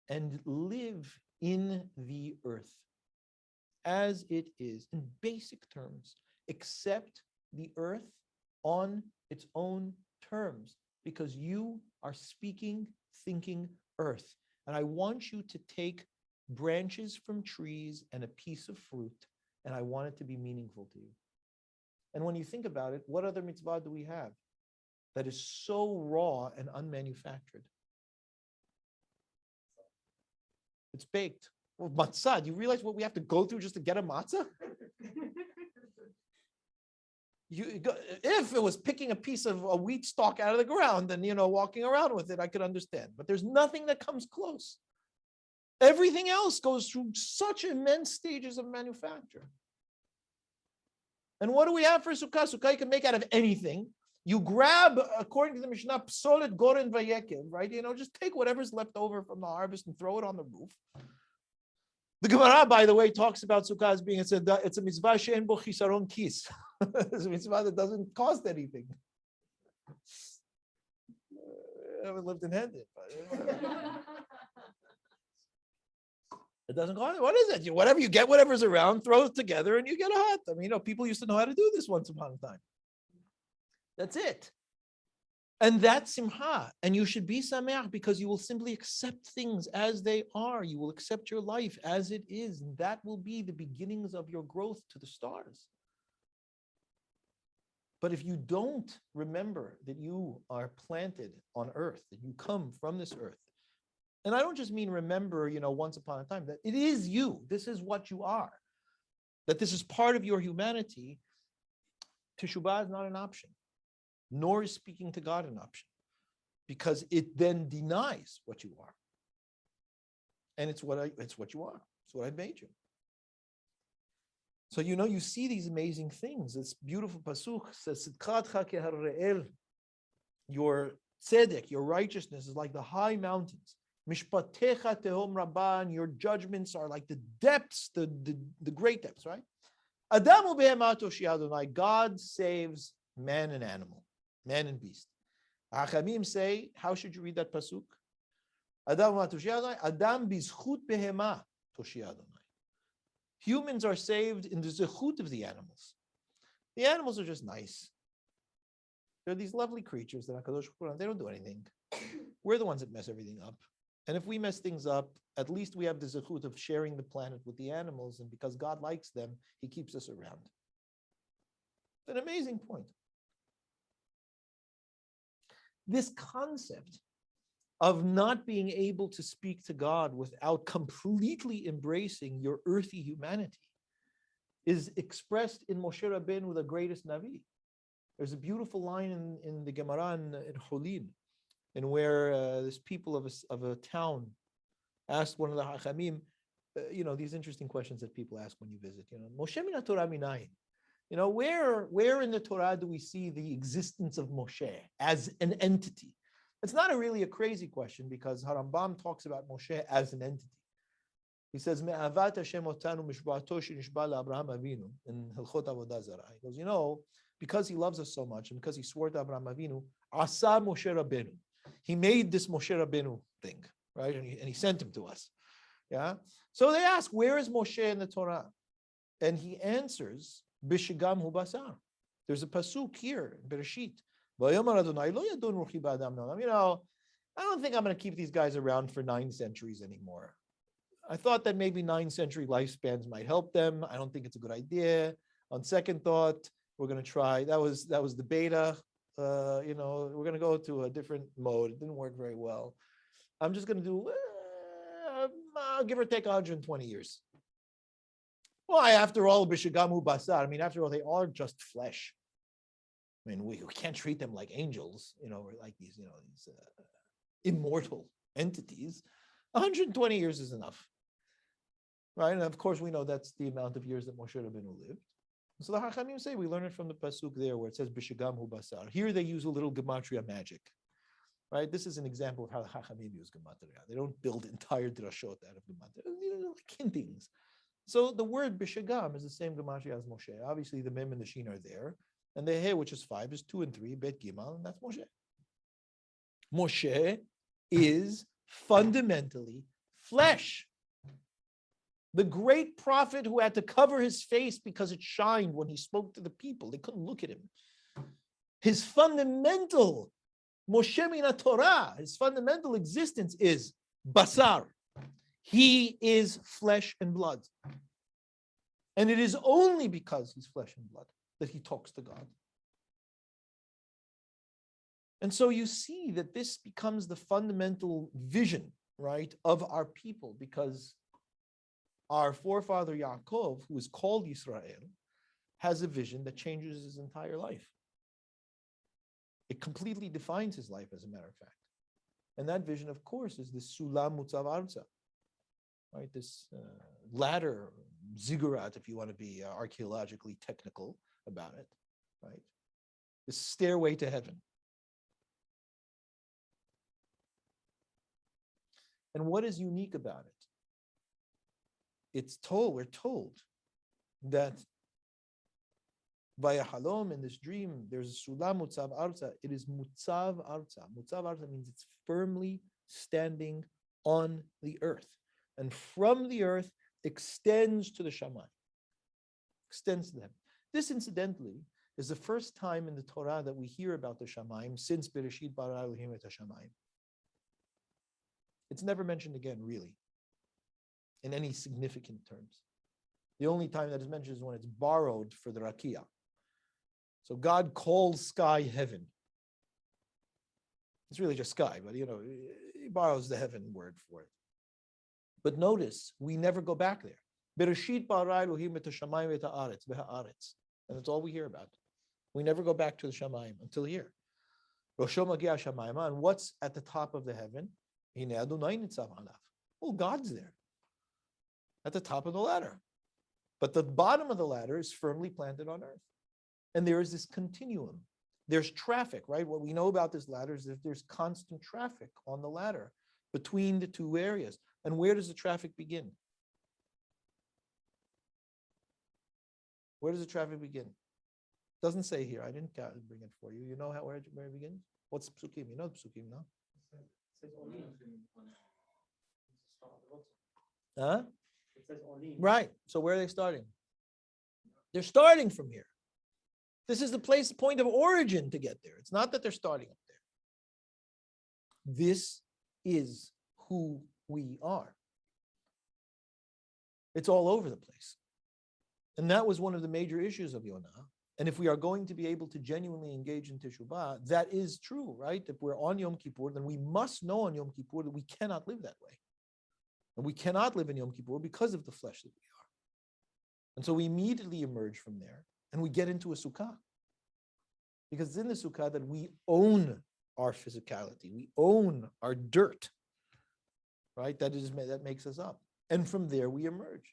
and live in the earth as it is in basic terms. Accept the earth on its own terms because you are speaking, thinking earth. And I want you to take branches from trees and a piece of fruit, and I want it to be meaningful to you. And when you think about it, what other mitzvah do we have that is so raw and unmanufactured? It's baked. Well, matzah, do you realize what we have to go through just to get a matzah? If it was picking a piece of a wheat stalk out of the ground and, walking around with it, I could understand. But there's nothing that comes close. Everything else goes through such immense stages of manufacture. And what do we have for Sukkah? Sukkah you can make out of anything. You grab, according to the Mishnah, psolet goren vayekev, right? Just take whatever's left over from the harvest and throw it on the roof. The Gemara, by the way, talks about Sukkah as being, it's a mitzvah she'en bo chisaron kis. It's a mitzvah that doesn't cost anything. I haven't lived in Hendon, but it doesn't cost. What is it? Whatever you get, whatever's around, throw it together, and you get a hut. I mean, people used to know how to do this once upon a time. That's it. And that's simcha. And you should be sameach because you will simply accept things as they are. You will accept your life as it is. And that will be the beginnings of your growth to the stars. But if you don't remember that you are planted on earth, that you come from this earth, and I don't just mean remember, once upon a time, that it is you. This is what you are. That this is part of your humanity. Teshuvah is not an option. Nor is speaking to God an option, because it then denies what you are. And it's what you are. It's what I made you. So you see these amazing things. This beautiful pasuk says, your tzedek, your righteousness is like the high mountains. Mishpatecha tehom rabban, your judgments are like the depths, the great depths, right? Adamu behemato shi'adonai, God saves man and animal. Man and beast. Hachamim say, how should you read that pasuk? Adam bizchut behema toshi Adonai. Humans are saved in the zechut of the animals. The animals are just nice. They're these lovely creatures that HaKadosh Baruch Hu, they don't do anything. We're the ones that mess everything up. And if we mess things up, at least we have the zechut of sharing the planet with the animals. And because God likes them, He keeps us around. It's an amazing point. This concept of not being able to speak to God without completely embracing your earthy humanity is expressed in Moshe Rabbeinu, the greatest Navi. There's a beautiful line in the Gemara in Cholin, in where this people of a town asked one of the Hachamim, these interesting questions that people ask when you visit. Moshe min Torah minayin. Where in the Torah do we see the existence of Moshe as an entity? It's not really a crazy question because Harambam talks about Moshe as an entity. He says, "Me'avat Hashem otanu mishba'ato shenishba le'Abraham Avinu in Hilchot Avodah Zarah." He goes, because He loves us so much and because He swore to Abraham Avinu, Asa Moshe Rabbeinu. He made this Moshe Rabbeinu thing, right? And he sent him to us. Yeah. So they ask, where is Moshe in the Torah? And he answers, Bishigam hu basar. There's a pasuk here in Bereshit. I don't think I'm going to keep these guys around for 9 centuries anymore. I thought that maybe 9-century lifespans might help them. I don't think it's a good idea. On second thought, we're going to try. That was the beta. We're going to go to a different mode. It didn't work very well. I'm just going to do, give or take 120 years. Why, after all, Bishigamu Basar, after all, they are just flesh. We can't treat them like angels, or like these immortal entities. 120 years is enough, right? And of course, we know that's the amount of years that Moshe Rabbeinu lived. So the Hachamim say, we learn it from the pasuk there where it says Bishigamu Basar. Here they use a little gematria magic. right? This is an example of how the Chachamim use Gematria. They don't build entire drashot out of Gematria, like hintings. So the word Bishagam is the same Gematria as Moshe. Obviously, the Mem and the Shin are there. And the He, which is 5, is 2 and 3, Bet Gimal, and that's Moshe. Moshe is fundamentally flesh. The great prophet who had to cover his face because it shined when he spoke to the people. They couldn't look at him. His fundamental Moshe Mina Torah, his fundamental existence is basar. He is flesh and blood. And it is only because he's flesh and blood that he talks to God. And so you see that this becomes the fundamental vision, right, of our people, because our forefather Yaakov, who is called Israel, has a vision that changes his entire life. It completely defines his life, as a matter of fact. And that vision, of course, is the Sulam Mutzav Arza, right? This ladder, ziggurat, if you want to be archaeologically technical about it, right? The stairway to heaven. And what is unique about it? We're told that via halom, in this dream, there's sulam mutzav arza. It is mutzav arza. Mutzav arza means it's firmly standing on the earth. And from the earth extends to the shamayim. Extends to them. This, incidentally, is the first time in the Torah that we hear about the shamayim since Bereshit bara Elohim et hashamayim. It's never mentioned again, really, in any significant terms. The only time that is mentioned is when it's borrowed for the rakia. So God calls sky heaven. It's really just sky, but he borrows the heaven word for it. But notice, we never go back there. Bereshit bara Elohim et hashamayim et haaretz v'haaretz. And that's all we hear about. We never go back to the shamayim until here. Rosho magia shamayim. And what's at the top of the heaven? Well, God's there at the top of the ladder. But the bottom of the ladder is firmly planted on earth. And there is this continuum. There's traffic, right? What we know about this ladder is that there's constant traffic on the ladder between the two areas. And where does the traffic begin? Where does the traffic begin? Doesn't say here. I didn't bring it for you. You know where it begins? What's psukim? You know the psukim, no? Huh? It says right. So where are they starting? They're starting from here. This is the point of origin to get there. It's not that they're starting up there. This is who we are. It's all over the place. And that was one of the major issues of Yonah. And if we are going to be able to genuinely engage in Teshuvah, that is true, right? If we're on Yom Kippur, then we must know on Yom Kippur that we cannot live that way. And we cannot live in Yom Kippur because of the flesh that we are. And so we immediately emerge from there and we get into a sukkah. Because it's in the sukkah that we own our physicality. We own our dirt, right? That makes us up. And from there we emerge.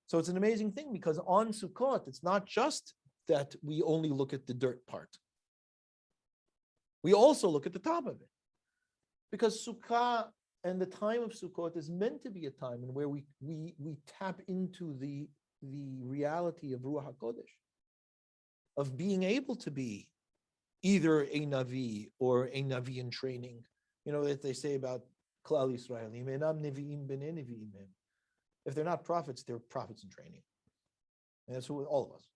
So it's an amazing thing because on Sukkot, it's not just that we only look at the dirt part. We also look at the top of it. Because Sukkah and the time of Sukkot is meant to be a time in where we tap into the reality of Ruach HaKodesh, of being able to be either a Navi or a Navi in training. You know, that they say about Klal Yisrael, if they're not prophets, they're prophets in training. And that's who all of us.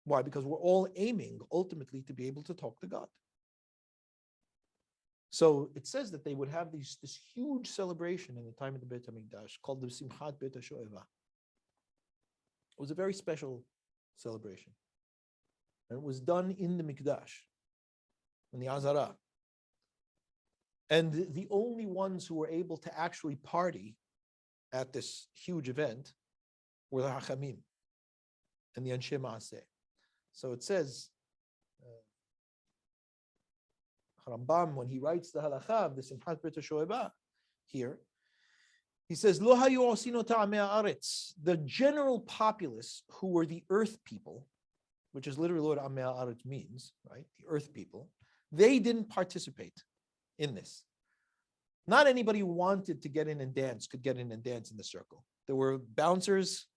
Why? Because we're all aiming ultimately to be able to talk to God. So it says that they would have this huge celebration in the time of the Bet Midrash called the Simchat Bet HaShoeva. It was a very special celebration. And it was done in the Mikdash, in the Azara. And the only ones who were able to actually party at this huge event were the Hachamim and the Anshe Maaseh. So it says, Rambam, when he writes the halakha of the Simchat Bet HaShoeva here, he says, Lo hayu osino ta'amei haaretz. The general populace who were the earth people, which is literally what Amei Haaretz means, right? The earth people. They didn't participate in this. Not anybody who wanted to get in and dance could get in and dance in the circle. There were bouncers.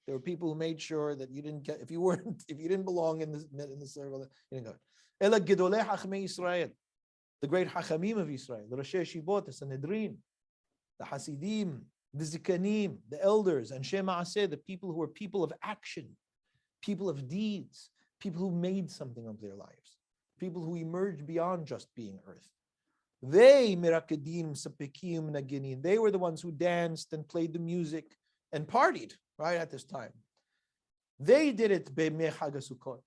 There were people who made sure that you didn't get, if you didn't belong in the circle, you didn't go. Ela Gedolei Chachmei Yisrael, the great Hachamim of Israel, the Roshei Shivot, the Sanhedrin, the Hasidim, the Zikanim, the elders, and Shema Aseh, the people who were people of action, people of deeds, people who made something of their lives, people who emerged beyond just being earth. They, Mirakedim, Sapekim, Naginim, they were the ones who danced and played the music and partied, right, at this time. They did it Be'mei Chag HaSukkot.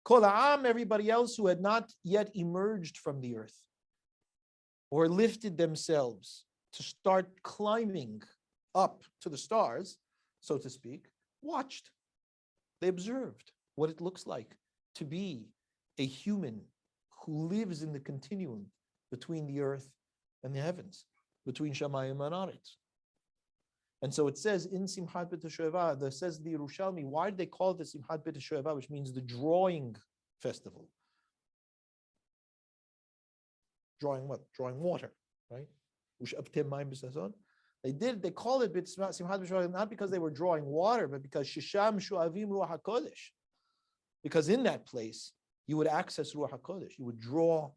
Kol ha'am, everybody else who had not yet emerged from the earth or lifted themselves to start climbing up to the stars, so to speak, watched. They observed what it looks like to be a human who lives in the continuum between the earth and the heavens, between Shamayim and Aretz. And so it says in Simchat Bet Shoeva, says the Yerushalmi, why did they call it the Simchat Bet Shoeva, which means the drawing festival? Drawing what? Drawing water, right? They called it Simchat Bet Shoeva not because they were drawing water, but because Shisham Shuavim Ruach HaKodesh. Because in that place, you would access Ruach HaKodesh. You would draw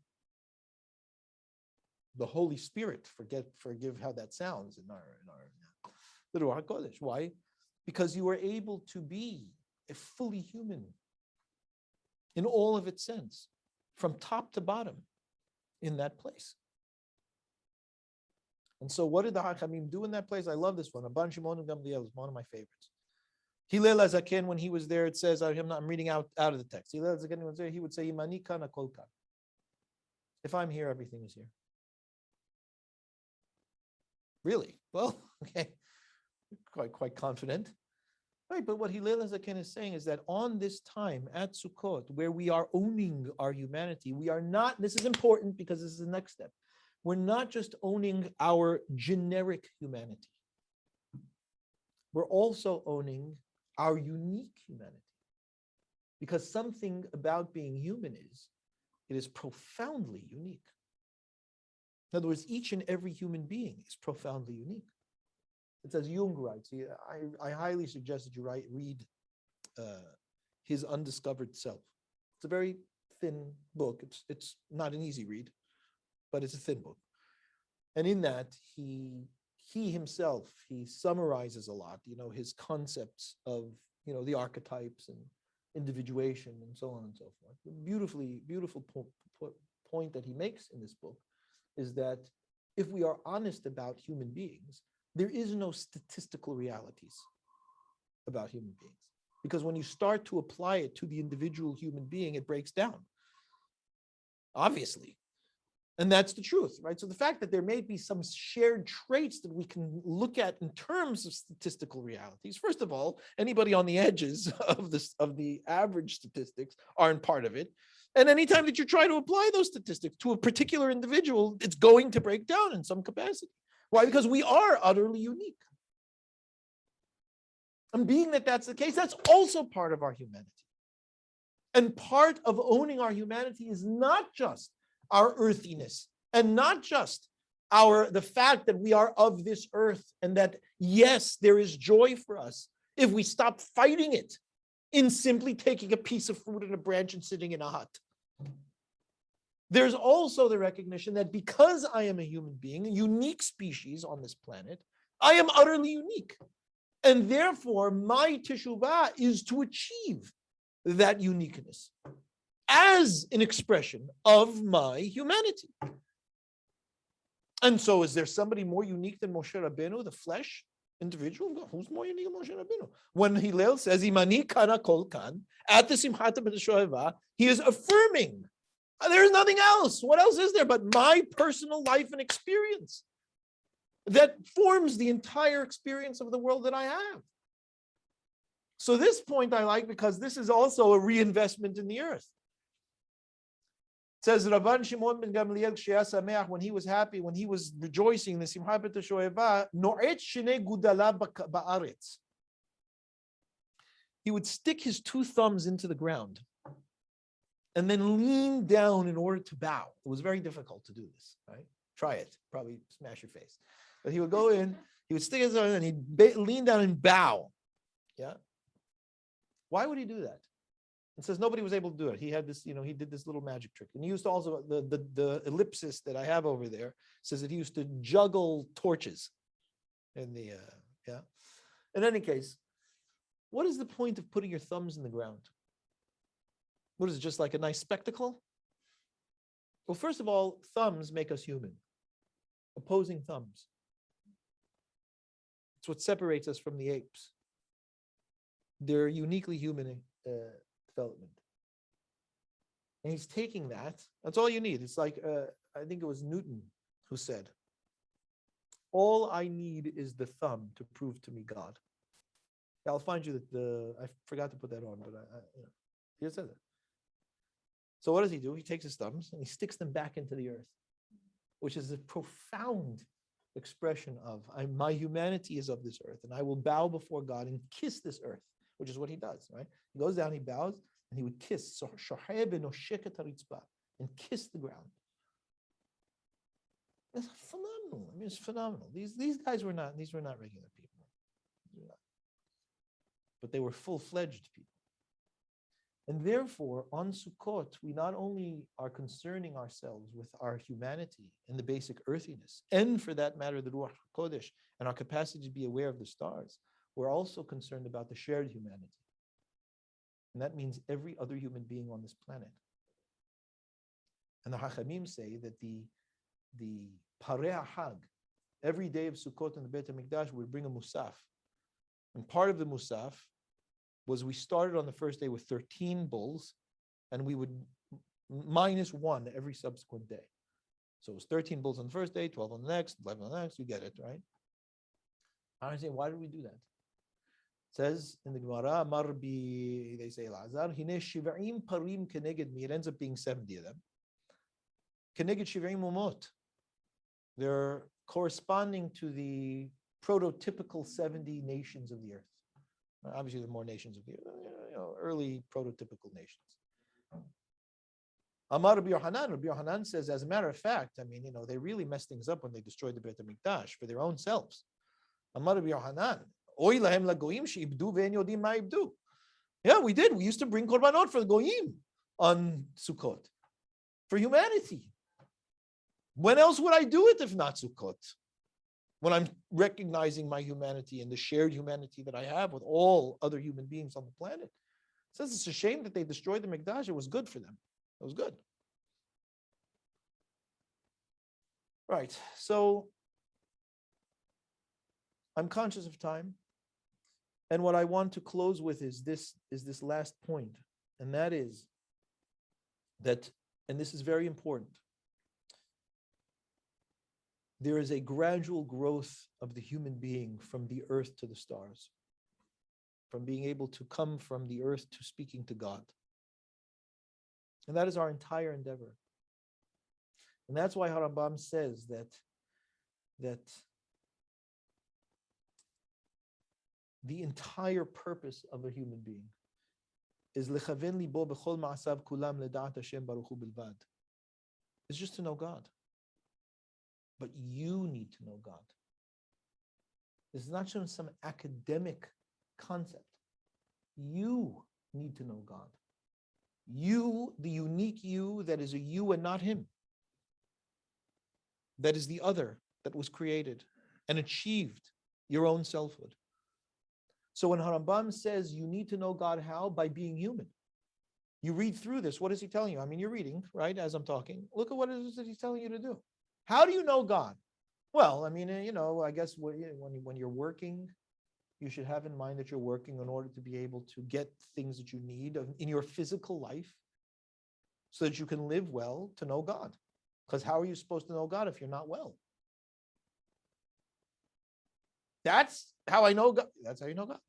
the Holy Spirit. Forgive how that sounds in our the Ruach HaKodesh. Why? Because you were able to be a fully human in all of its sense, from top to bottom in that place. And so what did the Hachamim do in that place? I love this one. Rabban Shimon and Gamliel is one of my favorites. Hillel HaZaken, when he was there, it says, I'm reading out of the text. Hillel HaZaken, when he was there, he would say, Imani kana kol kan. If I'm here, everything is here. Really? Well, okay. Quite confident. Right, but what Hillel HaZaken is saying is that on this time at Sukkot, where we are owning our humanity, we are not, this is important because this is the next step. We're not just owning our generic humanity. We're also owning our unique humanity. Because something about being human is, it is profoundly unique. In other words, each and every human being is profoundly unique. It's as Jung writes. I highly suggest that you read his Undiscovered Self. It's a very thin book. It's not an easy read, but it's a thin book. And in that, he himself, he summarizes a lot, his concepts of, the archetypes and individuation and so on and so forth. The beautiful point that he makes in this book is that if we are honest about human beings, there is no statistical realities about human beings. Because when you start to apply it to the individual human being, it breaks down. Obviously. And that's the truth, right? So the fact that there may be some shared traits that we can look at in terms of statistical realities. First of all, anybody on the edges of the average statistics aren't part of it. And anytime that you try to apply those statistics to a particular individual, it's going to break down in some capacity. Why? Because we are utterly unique. And being that that's the case, that's also part of our humanity. And part of owning our humanity is not just our earthiness and not just the fact that we are of this earth and that, yes, there is joy for us if we stop fighting it in simply taking a piece of fruit and a branch and sitting in a hut. There's also the recognition that because I am a human being, a unique species on this planet, I am utterly unique. And therefore, my teshuvah is to achieve that uniqueness as an expression of my humanity. And so is there somebody more unique than Moshe Rabbeinu, the flesh individual? Who's more unique than Moshe Rabbeinu? When Hillel says, Imani kana kol kan, at the Simchat Bet Shoeva, he is affirming, there is nothing else. What else is there but my personal life and experience that forms the entire experience of the world that I have? So this point I like because this is also a reinvestment in the earth. It says Rabban Shimon ben Gamliel Shea Sameach, when he was happy, when he was rejoicing, the Simchat Bet Shoeva, No'et Shnei Gudala Ba'aretz. He would stick his two thumbs into the ground and then lean down in order to bow. It was very difficult to do this, right? Try it, probably smash your face. But he would go in, he would stick his arm, and he'd lean down and bow. Yeah. Why would he do that? It says nobody was able to do it. He had this, he did this little magic trick. And he used to also, the ellipsis that I have over there says that he used to juggle torches in the, yeah. In any case, what is the point of putting your thumbs in the ground? What is it, just like a nice spectacle? Well, first of all, thumbs make us human. Opposing thumbs. It's what separates us from the apes. They're uniquely human development. And he's taking that. That's all you need. It's like, I think it was Newton who said, all I need is the thumb to prove to me God. I'll find you I forgot to put that on, but he said that. So what does he do? He takes his thumbs and he sticks them back into the earth, which is a profound expression of my humanity is of this earth, and I will bow before God and kiss this earth, which is what he does, right? He goes down, he bows, and he would kiss and kiss the ground. It's phenomenal. I mean, it's phenomenal. These guys were not regular people. But they were full-fledged people. And therefore, on Sukkot, we not only are concerning ourselves with our humanity and the basic earthiness, and for that matter, the Ruach HaKodesh, and our capacity to be aware of the stars, we're also concerned about the shared humanity. And that means every other human being on this planet. And the Hachamim say that the Parei Hag, every day of Sukkot in the Bet Midrash, would bring a musaf. And part of the musaf was we started on the first day with 13 bulls, and we would minus one every subsequent day. So it was 13 bulls on the first day, 12 on the next, 11 on the next. You get it, right? I say, why did we do that? It says in the Gemara, Marbi, they say, Lazar, Hine Shiv'im Parim Keneged Mi. It ends up being 70 of them. Keneged Shiv'im Umot. They're corresponding to the prototypical 70 nations of the earth. Obviously, there are more nations of the early prototypical nations. Amar Rabbi Yohanan says, as a matter of fact, they really messed things up when they destroyed the Bet Midrash for their own selves. Amar Rabbi Yohanan, Oy lahem lagoyim sheibdu ve'en yodim ma ibdu. Yeah, we did. We used to bring korbanot for the goyim on Sukkot, for humanity. When else would I do it if not Sukkot? When I'm recognizing my humanity and the shared humanity that I have with all other human beings on the planet. It says it's a shame that they destroyed the Mikdash. It was good for them. It was good. Right. So I'm conscious of time. And what I want to close with is this last point. And that is that, and this is very important, there is a gradual growth of the human being from the earth to the stars, from being able to come from the earth to speaking to God. And that is our entire endeavor. And that's why Harambam says that the entire purpose of a human being is lechaven libo b'chol ma'asav kulam ledat Hashem baruch hu bilvad. It's just to know God. But you need to know God. This is not just some academic concept. You need to know God. You, the unique you that is a you and not him. That is the other that was created and achieved your own selfhood. So when Harambam says you need to know God, how? By being human. You read through this. What is he telling you? You're reading, right, as I'm talking. Look at what it is that he's telling you to do. How do you know God? Well, I guess when you're working, you should have in mind that you're working in order to be able to get things that you need in your physical life so that you can live well to know God. Because how are you supposed to know God if you're not well? That's how I know God. That's how you know God.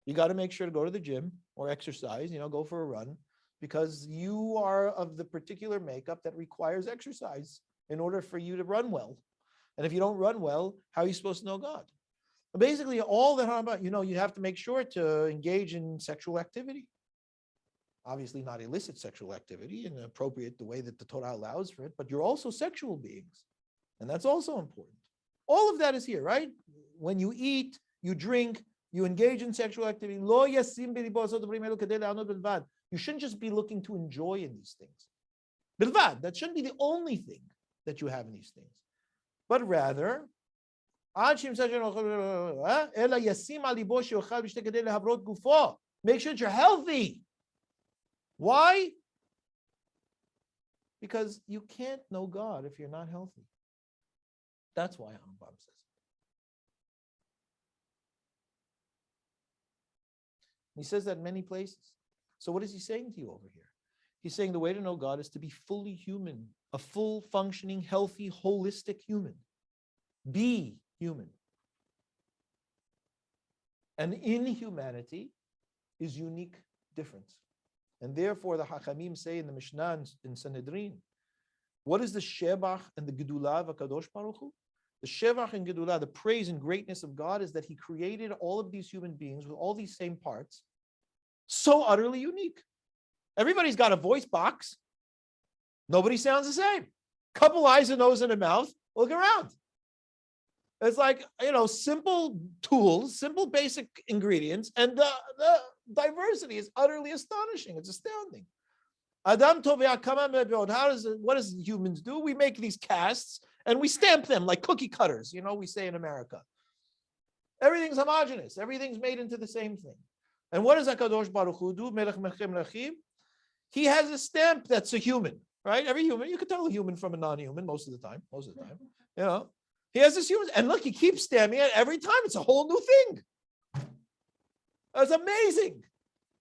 You got to make sure to go to the gym or exercise, go for a run, because you are of the particular makeup that requires exercise in order for you to run well. And if you don't run well, how are you supposed to know God? Basically, all that about, you have to make sure to engage in sexual activity. obviously not illicit sexual activity and appropriate the way that the Torah allows for it, but you're also sexual beings. And that's also important. All of that is here, right? When you eat, you drink, you engage in sexual activity. You shouldn't just be looking to enjoy in these things. Bilvad, that shouldn't be the only thing that you have in these things. But rather, make sure that you're healthy. Why? Because you can't know God if you're not healthy. That's why Rambam says it. He says that in many places. So what is he saying to you over here? He's saying the way to know God is to be fully human, a full functioning, healthy, holistic human. Be human. And in humanity is unique difference. And therefore the Hachamim say in the Mishnah in Sanhedrin, what is the Shebach and the Gedulah of HaKadosh Baruch Hu? The Shebach and Gedulah, the praise and greatness of God, is that he created all of these human beings with all these same parts, so utterly unique. Everybody's got a voice box. Nobody sounds the same. Couple eyes, a nose, and a mouth. Look around. It's like, simple tools, simple basic ingredients, and the diversity is utterly astonishing. It's astounding. Adam Tovea Kama Me'od. What does humans do? We make these casts and we stamp them like cookie cutters, we say in America. Everything's homogeneous. Everything's made into the same thing. And what does HaKadosh Baruch Hu do? Melech Melchim Lachim. He has a stamp that's a human, right? Every human, you can tell a human from a non-human most of the time. He has this human, and look, he keeps stamping it every time. It's a whole new thing. That's amazing.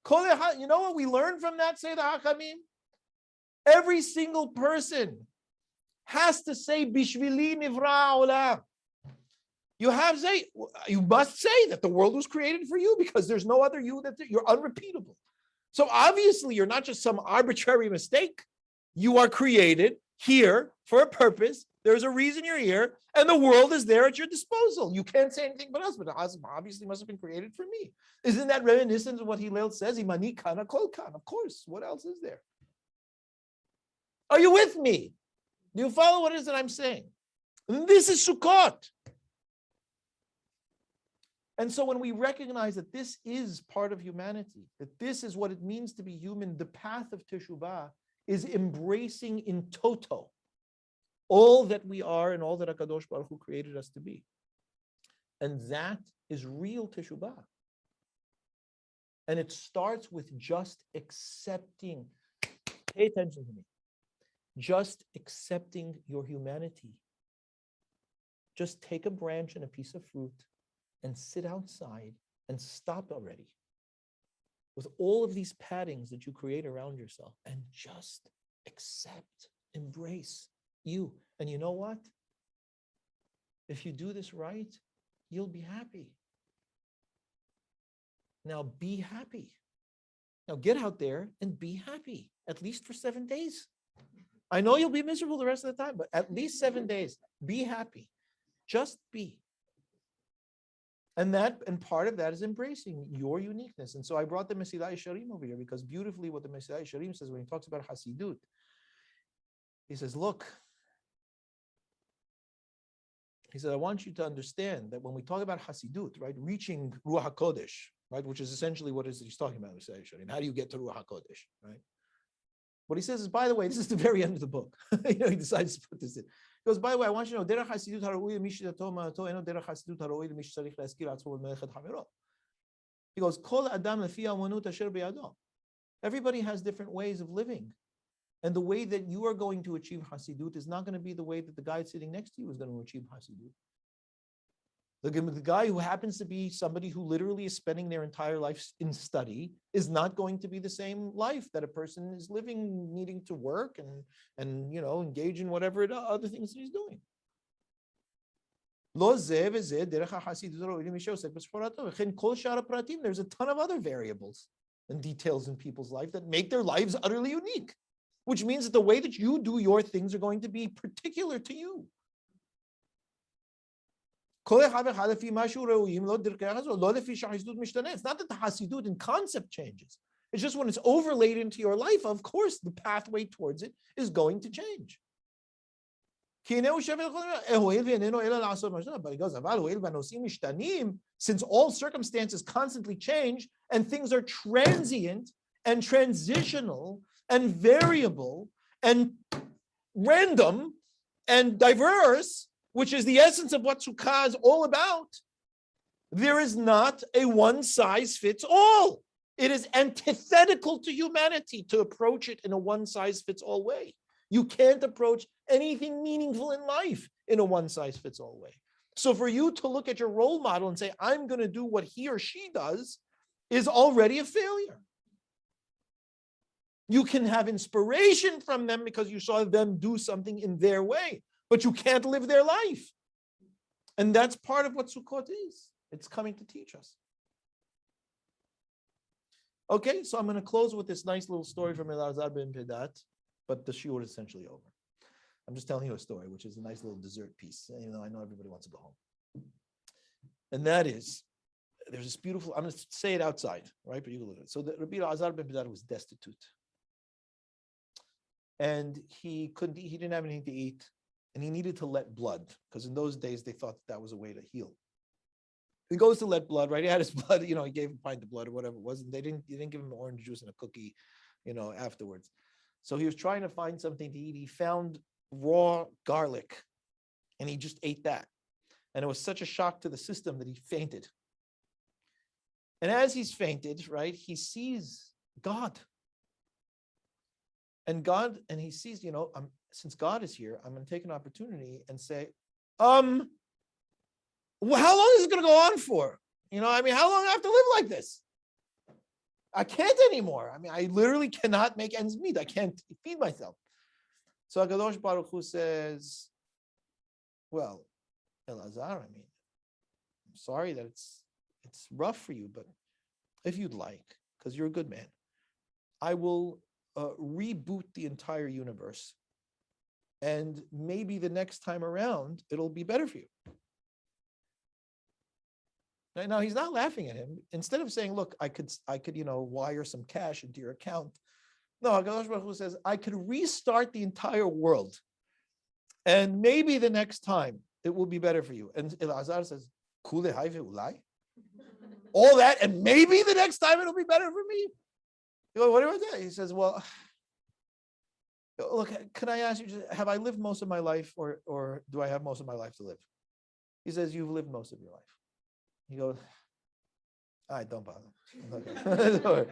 You know what we learn from that, say the Hachamim? Every single person has to say, Bishvili Nivra Olam. You must say that the world was created for you because there's no other you, that you're unrepeatable. So obviously you're not just some arbitrary mistake. You are created here for a purpose. There's a reason you're here, and the world is there at your disposal. You can't say anything but else, but obviously must have been created for me. Isn't that reminiscent of what Hillel says? Imani kana kol kan. Of course. What else is there? Are you with me? Do you follow what it is that I'm saying? This is Sukkot. And so when we recognize that this is part of humanity, that this is what it means to be human, the path of Teshuvah is embracing in toto all that we are and all that HaKadosh Baruch Hu created us to be. And that is real Teshuvah. And it starts with just accepting, pay attention to me, just accepting your humanity. Just take a branch and a piece of fruit and sit outside and stop already with all of these paddings that you create around yourself and just accept, embrace you. And you know what? If you do this right, you'll be happy. Now be happy. Now get out there and be happy, at least for 7 days. I know you'll be miserable the rest of the time, but at least 7 days, be happy. Just be. And part of that is embracing your uniqueness. And so I brought the Mesilat Yesharim over here because beautifully what the Mesilat Yesharim says when he talks about Hasidut, he says, look, he said, I want you to understand that when we talk about Hasidut, right, reaching Ruach HaKodesh, right, which is essentially what he's talking about, Mesilat Yesharim. How do you get to Ruach HaKodesh, right? What he says is, by the way, this is the very end of the book. He decides to put this in. He goes, by the way, I want you to know, Derech Hasidut Haroui Mish Dato Ma'ato Eno Derech Hasidut Haroui Mish Tzarich Le'askir Atzmo V'Melechet Hamero. He goes, Kol Adam Lefi Amanut Asher B'Yado. Everybody has different ways of living. And the way that you are going to achieve Hasidut is not going to be the way that the guy sitting next to you is going to achieve Hasidut. The guy who happens to be somebody who literally is spending their entire life in study is not going to be the same life that a person is living, needing to work and engage in whatever other things that he's doing. There's a ton of other variables and details in people's life that make their lives utterly unique, which means that the way that you do your things are going to be particular to you. It's not that the Hasidut in concept changes. It's just when it's overlaid into your life, of course, the pathway towards it is going to change. But he goes, since all circumstances constantly change and things are transient and transitional and variable and random and diverse, which is the essence of what Sukkah is all about, there is not a one-size-fits-all. It is antithetical to humanity to approach it in a one-size-fits-all way. You can't approach anything meaningful in life in a one-size-fits-all way. So for you to look at your role model and say, I'm going to do what he or she does, is already a failure. You can have inspiration from them because you saw them do something in their way, but you can't live their life. And that's part of what Sukkot is. It's coming to teach us. Okay, so I'm going to close with this nice little story from Elazar ben Pedat, but the shiur is essentially over. I'm just telling you a story, which is a nice little dessert piece, even though I know everybody wants to go home. And that is, there's this beautiful, I'm going to say it outside, right? But you can look at it. So the Rabbi Elazar ben Pedat was destitute. And he didn't have anything to eat, and he needed to let blood, because in those days they thought that was a way to heal. He goes to let blood, right? He had his blood, he gave him a pint of blood or whatever it was, and they didn't give him orange juice and a cookie, afterwards. So he was trying to find something to eat. He found raw garlic, and he just ate that. And it was such a shock to the system that he fainted. And as he's fainted, right, he sees God. And he sees, since God is here, I'm going to take an opportunity and say, well, how long is it going to go on for? How long do I have to live like this? I can't anymore. I literally cannot make ends meet. I can't feed myself. So HaKadosh Baruch Hu says, well, Elazar, I'm sorry that it's rough for you, but if you'd like, because you're a good man, I will reboot the entire universe. And maybe the next time around, it'll be better for you. Now he's not laughing at him. Instead of saying, look, I could, wire some cash into your account. No, HaKadosh Baruch Hu says, I could restart the entire world. And maybe the next time it will be better for you. And Elazar says, Kule haive ulai? All that, and maybe the next time it'll be better for me. You go, what about that? He says, well, look, can I ask you, have I lived most of my life or do I have most of my life to live? He says, you've lived most of your life. He goes, all right, don't bother. Okay.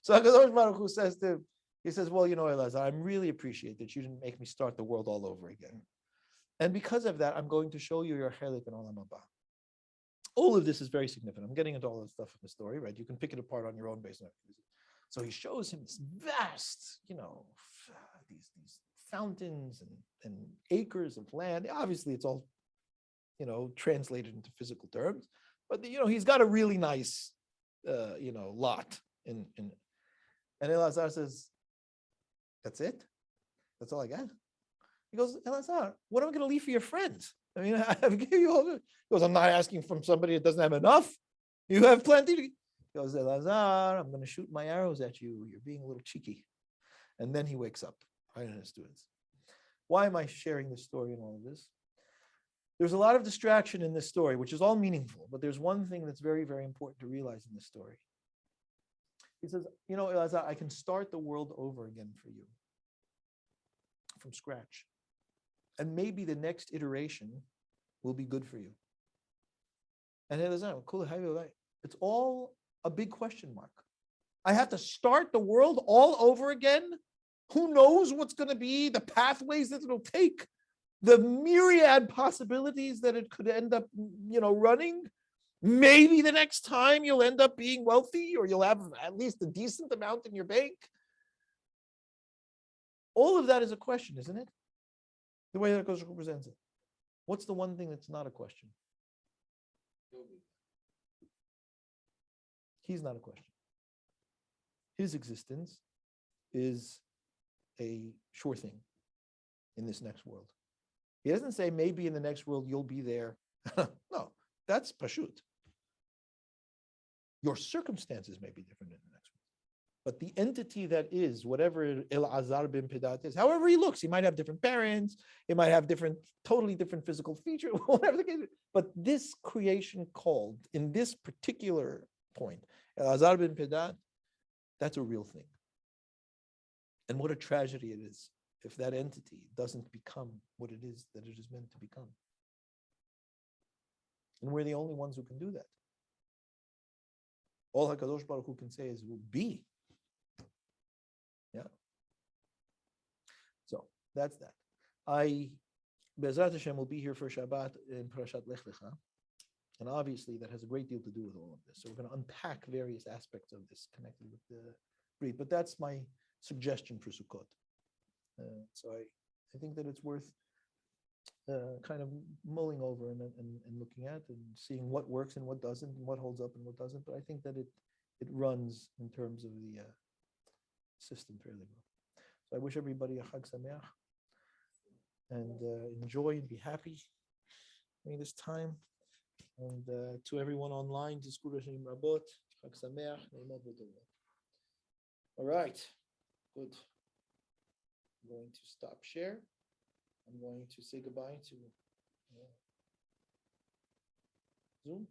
So HaKadosh Baruch Hu says to him, he says, well, Elazar, I really appreciate that you didn't make me start the world all over again. And because of that, I'm going to show you your chelik in Olam Haba. All of this is very significant. I'm getting into all the stuff in the story, right? You can pick it apart on your own based on it. So he shows him this vast, these fountains and acres of land. Obviously, it's all, translated into physical terms. But he's got a really nice, lot. And Elazar says, "That's it? That's all I got?" He goes, "Elazar, what am I going to leave for your friends? I've given you all." He goes, "I'm not asking from somebody that doesn't have enough. You have plenty." He goes, "Elazar, I'm going to shoot my arrows at you. You're being a little cheeky." And then he wakes up, right, and his students. Why am I sharing this story and all of this? There's a lot of distraction in this story, which is all meaningful, but there's one thing that's very, very important to realize in this story. He says, Elazar, I can start the world over again for you from scratch. And maybe the next iteration will be good for you. And Elazar, it's all a big question mark. I have to start the world all over again? Who knows what's going to be the pathways that it'll take? The myriad possibilities that it could end up, running. Maybe the next time you'll end up being wealthy, or you'll have at least a decent amount in your bank. All of that is a question, isn't it? The way that Kosh presents it. What's the one thing that's not a question? He's not a question. His existence is a sure thing in this next world. He doesn't say maybe in the next world you'll be there. No, that's pashut. Your circumstances may be different in the next world. But the entity that is whatever El-Azar bin Pedat is, however he looks, he might have different parents, he might have totally different physical features, whatever the case is. But this creation called, in this particular point, El-Azar bin Pedat, that's a real thing. And what a tragedy it is if that entity doesn't become what it is that it is meant to become. And we're the only ones who can do that. All HaKadosh Baruch Hu can say is, will be. Yeah. So that's that. Be'ezrat Hashem will be here for Shabbat in Parashat Lech Lecha. And obviously that has a great deal to do with all of this. So we're going to unpack various aspects of this connected with the breed. But that's my suggestion for Sukkot. So I think that it's worth kind of mulling over and looking at and seeing what works and what doesn't, and what holds up and what doesn't. But I think that it runs in terms of the system fairly well. So I wish everybody a Chag Sameach and enjoy and be happy during this time. And to everyone online, Tizkuru Hashem Rabot, Chag Sameach, Neimot V'Tovot. All right, good. I'm going to stop share. I'm going to say goodbye to Zoom.